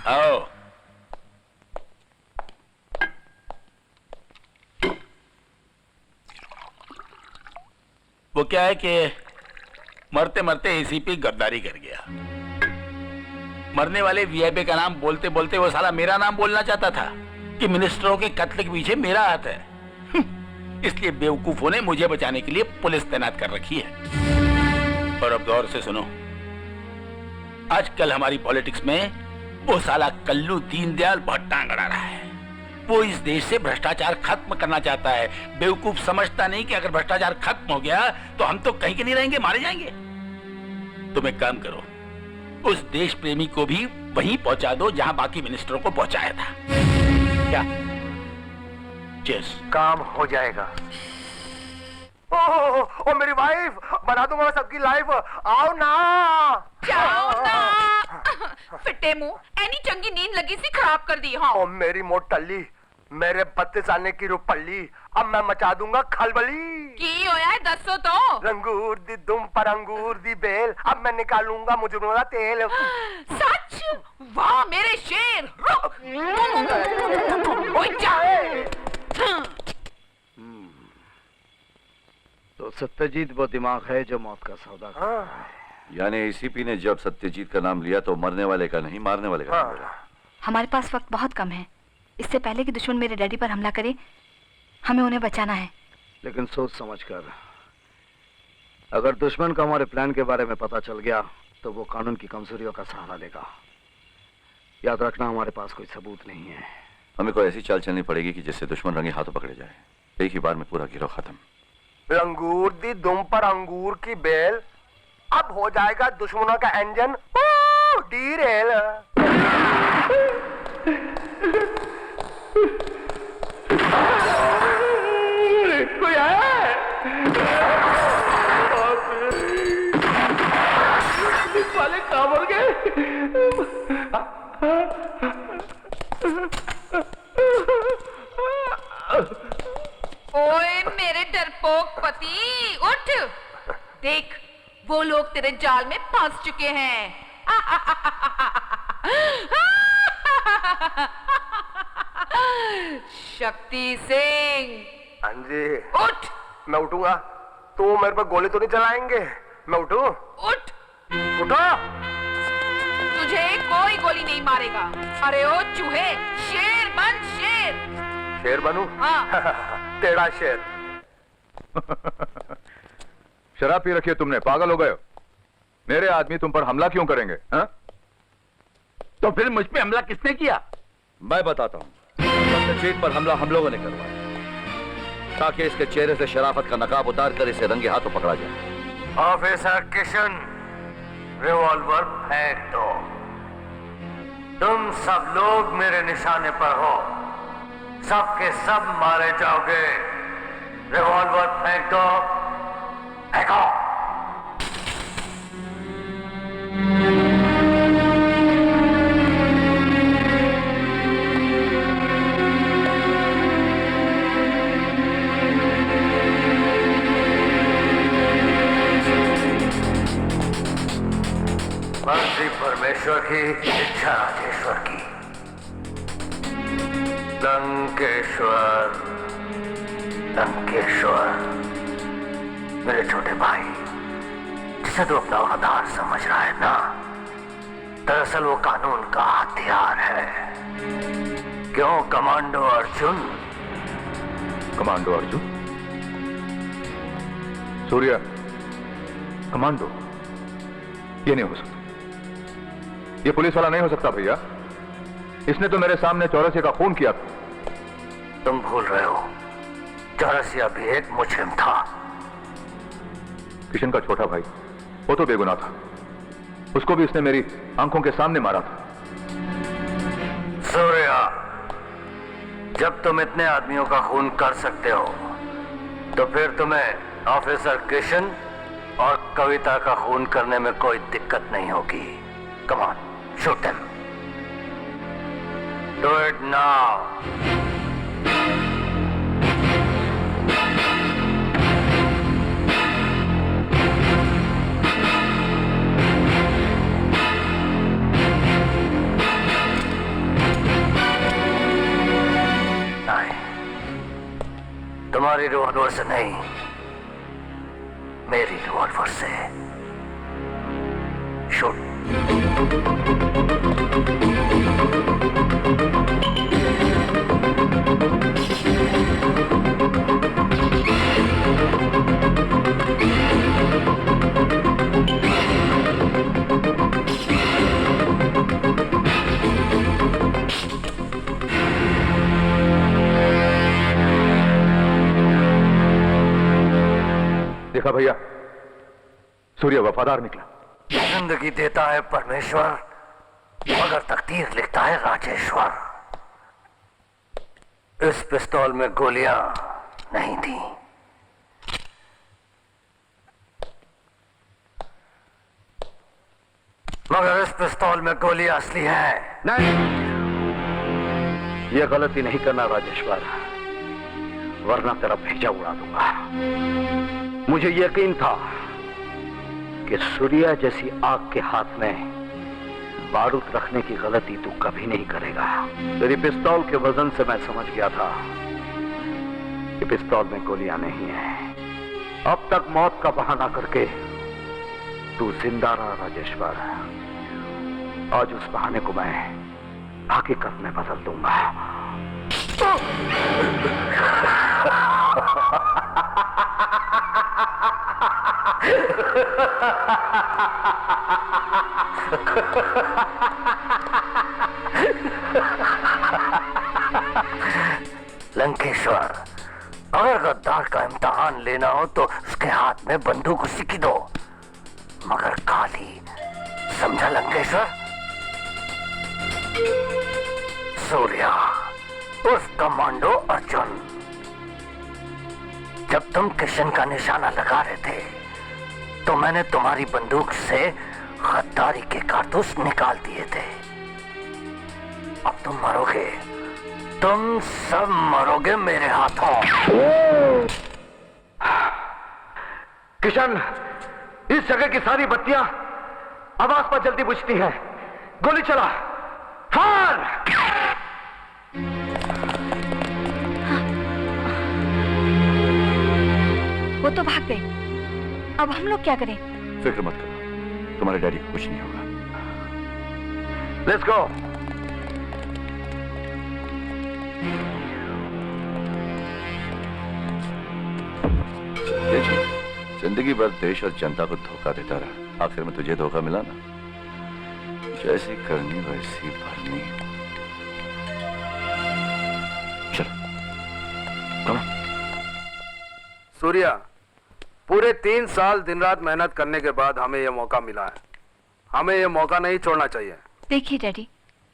आओ। वो क्या है कि मरते मरते एसीपी गद्दारी कर गया। मरने वाले वीआईपी का नाम बोलते बोलते वो साला मेरा नाम बोलना चाहता था कि मिनिस्टरों के कत्ल के पीछे मेरा हाथ है। इसलिए बेवकूफों ने मुझे बचाने के लिए पुलिस तैनात कर रखी है। और अब गौर से सुनो, आजकल हमारी पॉलिटिक्स में वो साला कल्लू दीनदयाल बहुत टांग अड़ा रहा है। वो इस देश से भ्रष्टाचार खत्म करना चाहता है। बेवकूफ समझता नहीं कि अगर भ्रष्टाचार खत्म हो गया तो हम तो कहीं के नहीं रहेंगे, मारे जाएंगे। तुम एक काम करो, उस देश प्रेमी को भी वहीं पहुंचा दो जहां बाकी मिनिस्टरों को पहुंचाया था। क्या? चेस। काम हो जाएगा। ओ मेरी वाइफ, बना दूंगा सबकी लाइफ। आओ ना, जाओ ना। फिटे मुंह, एनी चंगी नींद लगी सी खराब कर दी। हाँ। ओ मेरी मोट टल्ली, मेरे 32 आने की रुपल्ली, अब मैं मचा दूंगा खलबली। की होया है दसो तो। रंगूर दी दुम पर अंगूर दी बेल, अब मैं निकालूंगा मुजरों का तेल। सच? वाह मेरे शेर, रुक। ओए जा। तो सत्यजीत वो दिमाग है जो मौत का सौदा करता है। यानी एसीपी ने जब सत्यजीत का नाम लिया तो मरने वाले का नहीं, मारने वाले का नाम लिया। हमारे पास वक्त बहुत कम है। इससे पहले कि दुश्मन मेरे डैडी पर हमला करे, हमें उन्हें बचाना है। लेकिन सोच समझ कर, अगर दुश्मन को हमारे प्लान के बारे में पता चल गया तो वो कानून की कमजोरियों का सहारा लेगा। याद रखना, हमारे पास कोई सबूत नहीं है। हमें कोई ऐसी चाल चलनी पड़ेगी कि जिससे दुश्मन रंगे हाथों पकड़े जाए। एक ही बार में पूरा गिरोह खत्म। रंगूर दी दुम पर अंगूर की बेल, अब हो जाएगा दुश्मनों का इंजन डीरेल। कोई है? पुलिस वाले कहाँ मर गए? ओए मेरे डरपोक पति, उठ! देख, वो लोग तेरे जाल में फंस चुके हैं। शक्ति सिंह, हाँ जी। उठ! मैं उठूंगा। तो मेरे पर गोली तो नहीं चलाएंगे? मैं उठूं? उठ! उठो! तुझे कोई गोली नहीं मारेगा। अरे ओ चूहे, शेर बन शेर। शेर बनूं? हाँ। तेरा शेर। शराब पी रखी है तुमने, पागल हो गए हो? मेरे आदमी तुम पर हमला क्यों करेंगे? हा? तो फिर मुझ पे हमला किसने किया? मैं बताता हूँ। सत्यजीत पर हमला हम लोगों ने करवाया ताकि इसके चेहरे से शराफत का नकाब उतार कर इसे रंगे हाथों पकड़ा जाए। ऑफिसर किशन, रिवॉल्वर फेंक दो। तुम सब लोग मेरे निशाने पर हो, सब के सब मारे जाओगे। रिवॉल्वर फेंक दो। फेंको। मर्जी परमेश्वर की, इच्छा राजेश्वर की। लंकेश्वर, लंकेश्वर, मेरे छोटे भाई, जिसे तू अपना वफादार समझ रहा है ना, दरअसल वो कानून का हथियार है। क्यों commando Arjun? Commando Arjun? Surya, commando? ये नहीं हो सकता। ये पुलिस वाला नहीं हो सकता भैया। इसने तो मेरे सामने चौरसिया का खून किया था। तुम भूल रहे हो, चौरसिया भी एक मुजरिम था। किशन का छोटा भाई, वो तो बेगुनाह था। उसको भी इसने मेरी आंखों के सामने मारा था। सूर्या, जब तुम इतने आदमियों का खून कर सकते हो, तो फिर तुम्हें ऑफिसर किशन और कविता का खून करने में कोई दिक्कत नहीं होगी। Come on, shoot them. Do it now. नहीं, तुम्हारी रिवॉल्वर से नहीं, मेरी रिवॉल्वर से। शूट। देखा भैया, सूर्य वफादार निकला। जिंदगी देता है परमेश्वर, मगर तकदीर लिखता है राजेश्वर। इस पिस्तौल में गोलियां नहीं थी, मगर इस पिस्तौल में गोलियां असली है। नहीं, यह गलती नहीं करना राजेश्वर, वरना तेरा भेजा उड़ा दूंगा। मुझे यकीन था कि सूर्या जैसी आग के हाथ में बारूद रखने की गलती तू कभी नहीं करेगा। तेरी पिस्तौल के वजन से मैं समझ गया था कि पिस्तौल में गोलियां नहीं है। अब तक मौत का बहाना करके तू जिंदा रहा राजेश्वर। आज उस बहाने को मैं हकीकत में बदल दूंगा। लंकेश्वर, अगर गद्दार का इम्तिहान लेना हो तो उसके हाथ में बंदूक उसी की दो, मगर खाली, समझा लंकेश्वर? सूर्या, उस कमांडो अर्जुन, जब तुम किशन का निशाना लगा रहे थे तो मैंने तुम्हारी बंदूक से गद्दारी के कारतूस निकाल दिए थे। अब तुम मरोगे, तुम सब मरोगे मेरे हाथों। किशन, इस जगह की सारी बत्तियां आवाज पर जल्दी बुझती हैं। गोली चला। फायर! वो तो भाग गए, अब हम लोग क्या करें? फिक्र मत करो, तुम्हारे डैडी को कुछ नहीं होगा। Let's go. जिंदगी भर देश और जनता को धोखा देता रहा, आखिर में तुझे धोखा मिला ना। जैसी करनी वैसी भरनी। चलो कम। सूर्या, पूरे 3 साल दिन रात मेहनत करने के बाद हमें यह मौका मिला है। हमें यह मौका नहीं छोड़ना चाहिए। देखिए डैडी,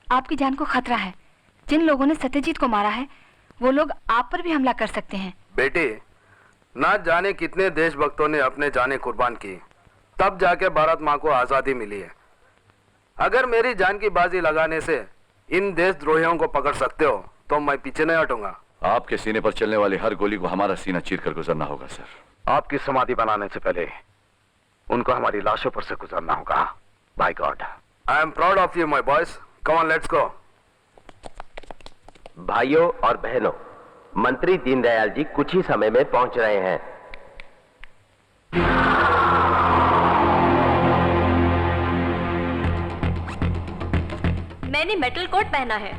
आपकी जान को खतरा है। जिन लोगों ने सत्यजीत को मारा है वो लोग आप पर भी हमला कर सकते हैं। बेटी, ना जाने कितने देशभक्तों ने अपने जाने कुर्बान की, तब जाके भारत माँ को आजादी मिली है। अगर मेरी जान की बाजी लगाने से इन देशद्रोहियों को पकड़ सकते हो तो मैं पीछे नहीं हटूंगा। आपके सीने पर चलने वाली हर गोली को हमारा सीना चीर कर गुजरना होगा सर। आपकी समाधि बनाने से पहले उनको हमारी लाशों पर से गुजरना होगा। By God. I am proud of you my boys. Come on, let's go. भाइयों और बहनों, मंत्री दीनदयाल जी कुछ ही समय में पहुंच रहे हैं। मैंने मेटल कोट पहना है।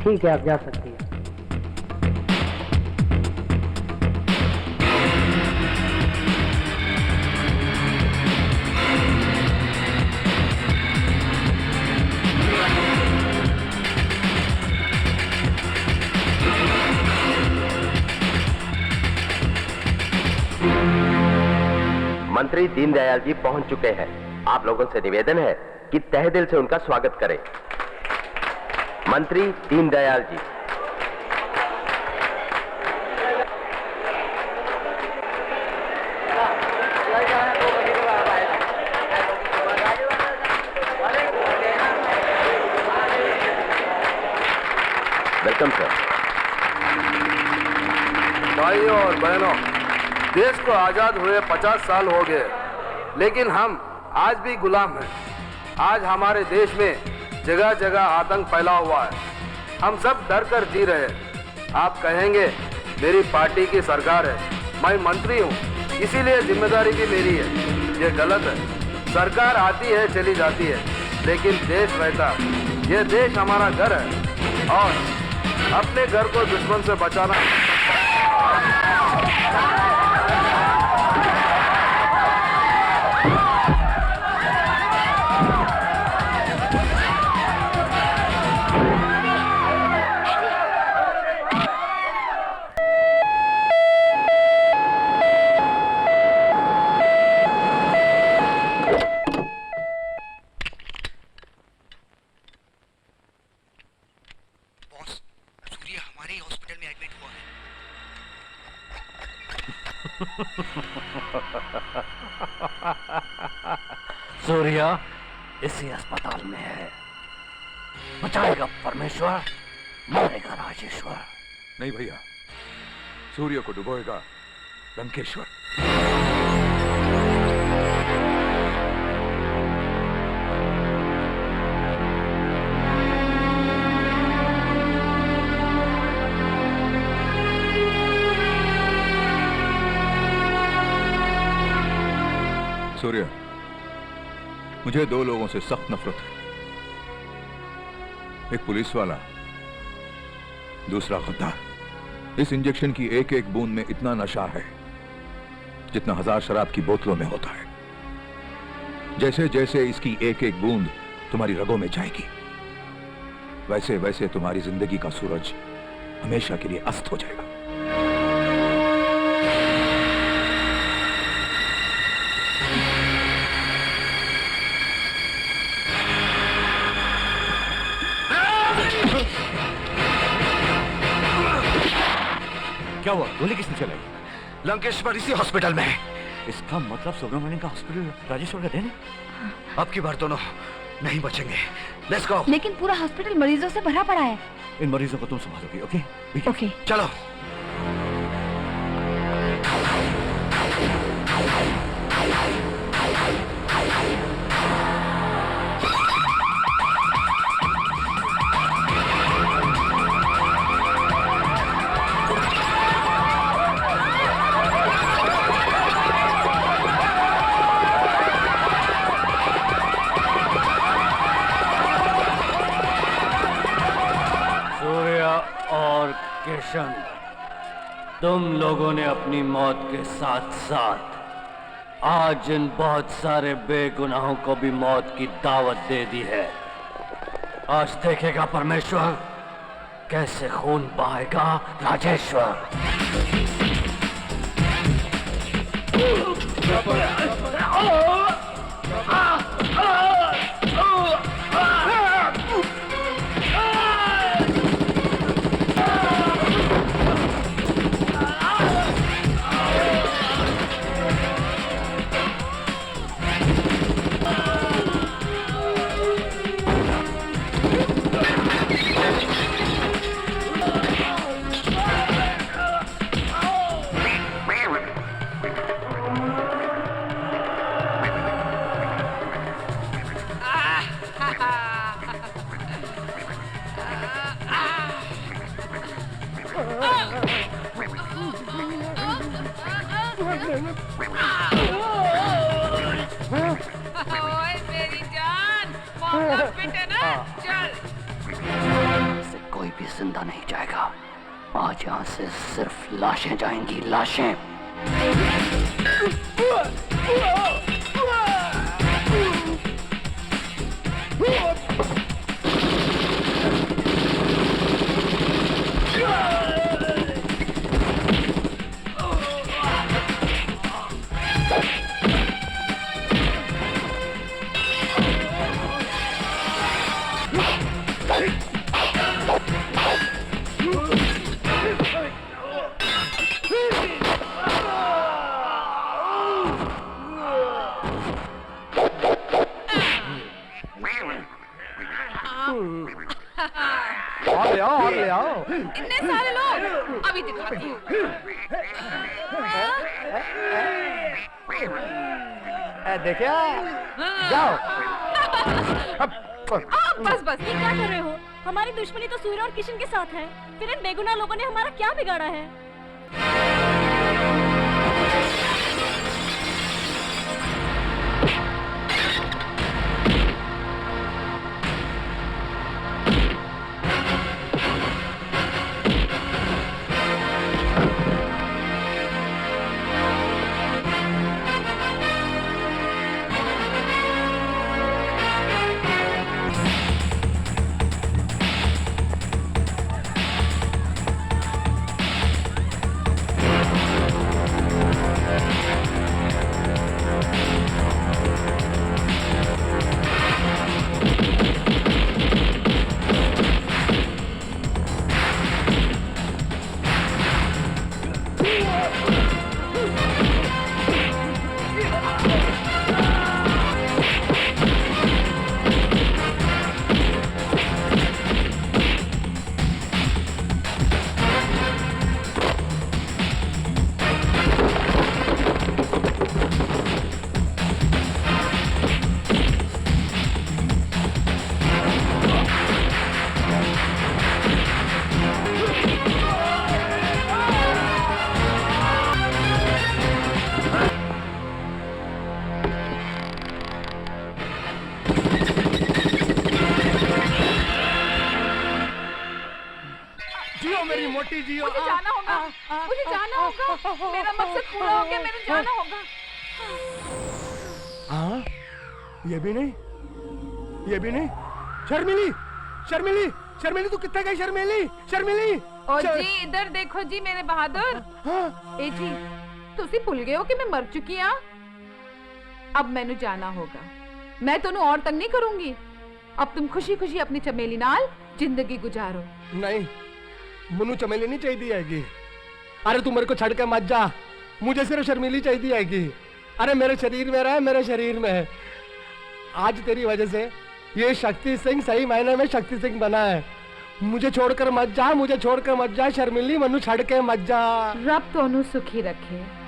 ठीक है, आप जा सकती हैं। मंत्री दीनदयाल जी पहुंच चुके हैं। आप लोगों से निवेदन है कि तहे दिल से उनका स्वागत करें। मंत्री दीनदयाल जी। Welcome sir. भाइयों और बहनों, देश को आजाद हुए 50 साल हो गए, लेकिन हम आज भी गुलाम हैं। आज हमारे देश में जगह जगह आतंक फैला हुआ है। हम सब डर कर जी रहे हैं। आप कहेंगे मेरी पार्टी की सरकार है, मैं मंत्री हूँ, इसीलिए जिम्मेदारी भी मेरी है। ये गलत है। सरकार आती है चली जाती है, लेकिन देश रहता है। ये देश हमारा घर है और अपने घर को दुश्मन से बचाना। सूर्या इसी अस्पताल में है। बचाएगा परमेश्वर, मारेगा राजेश्वर। नहीं भैया, सूर्य को डुबोएगा लंकेश्वर। सूर्य, मुझे 2 लोगों से सख्त नफरत है। एक पुलिस वाला, दूसरा गद्दार। इस इंजेक्शन की एक एक बूंद में इतना नशा है जितना 1000 शराब की बोतलों में होता है। जैसे जैसे इसकी एक एक बूंद तुम्हारी रगों में जाएगी, वैसे वैसे तुम्हारी जिंदगी का सूरज हमेशा के लिए अस्त हो जाएगा। क्या हुआ? गोली किसने चलाई? लंकेश्वर इसी हॉस्पिटल में है। इसका मतलब सुब्रमण्यम का हॉस्पिटल राजेश्वर का देन? अब की बार दोनों नहीं बचेंगे। Let's go. लेकिन पूरा हॉस्पिटल मरीजों से भरा पड़ा है। इन मरीजों को तुम संभालोगी, ओके? ओके। चलो। किशन, तुम लोगों ने अपनी मौत के साथ साथ आज इन बहुत सारे बेगुनाहों को भी मौत की दावत दे दी है। आज देखेगा परमेश्वर कैसे खून बहाएगा राजेश्वर। ओए मेरी जान, मौका पिटे ना, चल। से कोई भी जिंदा नहीं जाएगा। आज यहाँ से सिर्फ लाशें जाएंगी, लाशें। और ले आओ। इतने सारे लोग, अभी दिखाती हूँ। देखिए, जाओ। बस बस, ये क्या कर रहे हो? हमारी दुश्मनी तो सूर्य और किशन के साथ है। फिर इन बेगुनाह लोगों ने हमारा क्या बिगाड़ा है? मुझे जाना होगा, मुझे जाना होगा। मेरा मकसद पूरा हो गया, मुझे जाना होगा। हाँ, ये भी नहीं, ये भी नहीं। शर्मिली, शर्मिली, शर्मिली, तू कितने गई? शर्मिली, शर्मिली। ओ जी, इधर देखो जी मेरे बहादुर। ए जी, तुसी भूल गए हो कि मैं मर चुकी हाँ? अब मैंने जाना होगा। मैं तुम और तंग नहीं करूंगी। अब तुम खुशी खुशी अपनी चमेली नाल जिंदगी गुजारो। नहीं, मनु चमेली नहीं चाहिए हैगी। अरे तू मेरे को छड़ के मत जा, मुझे सिर्फ शर्मीली चाहिए है कि अरे मेरे शरीर में रहा है, मेरे शरीर में है। आज तेरी वजह से ये शक्ति सिंह सही मायने में शक्ति सिंह बना है। मुझे छोड़कर मत जा, मुझे छोड़कर मत जा शर्मिली, मनु छड़ के मत जा। रब तोनू सुखी रखे।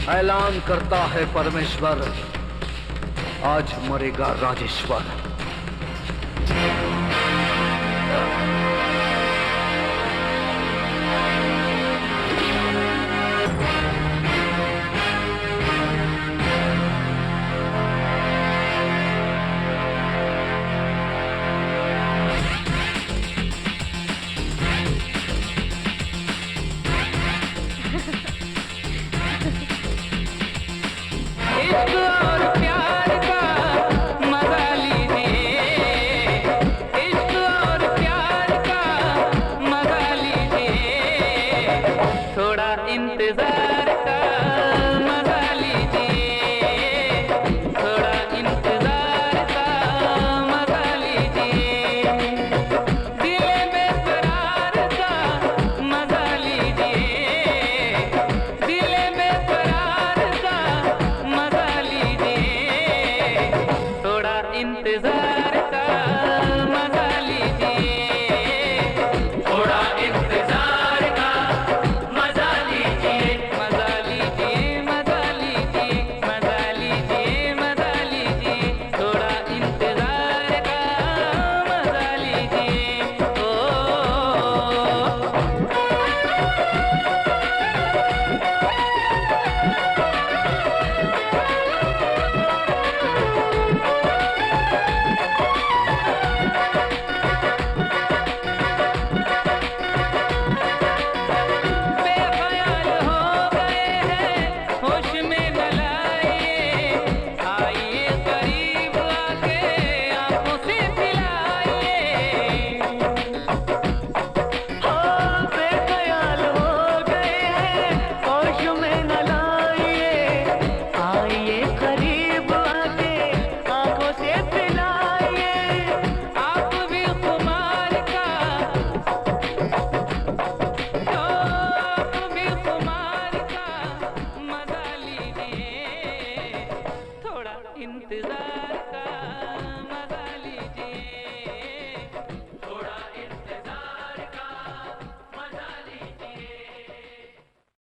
ऐलान करता है परमेश्वर, आज मरेगा राजेश्वर। इंतजार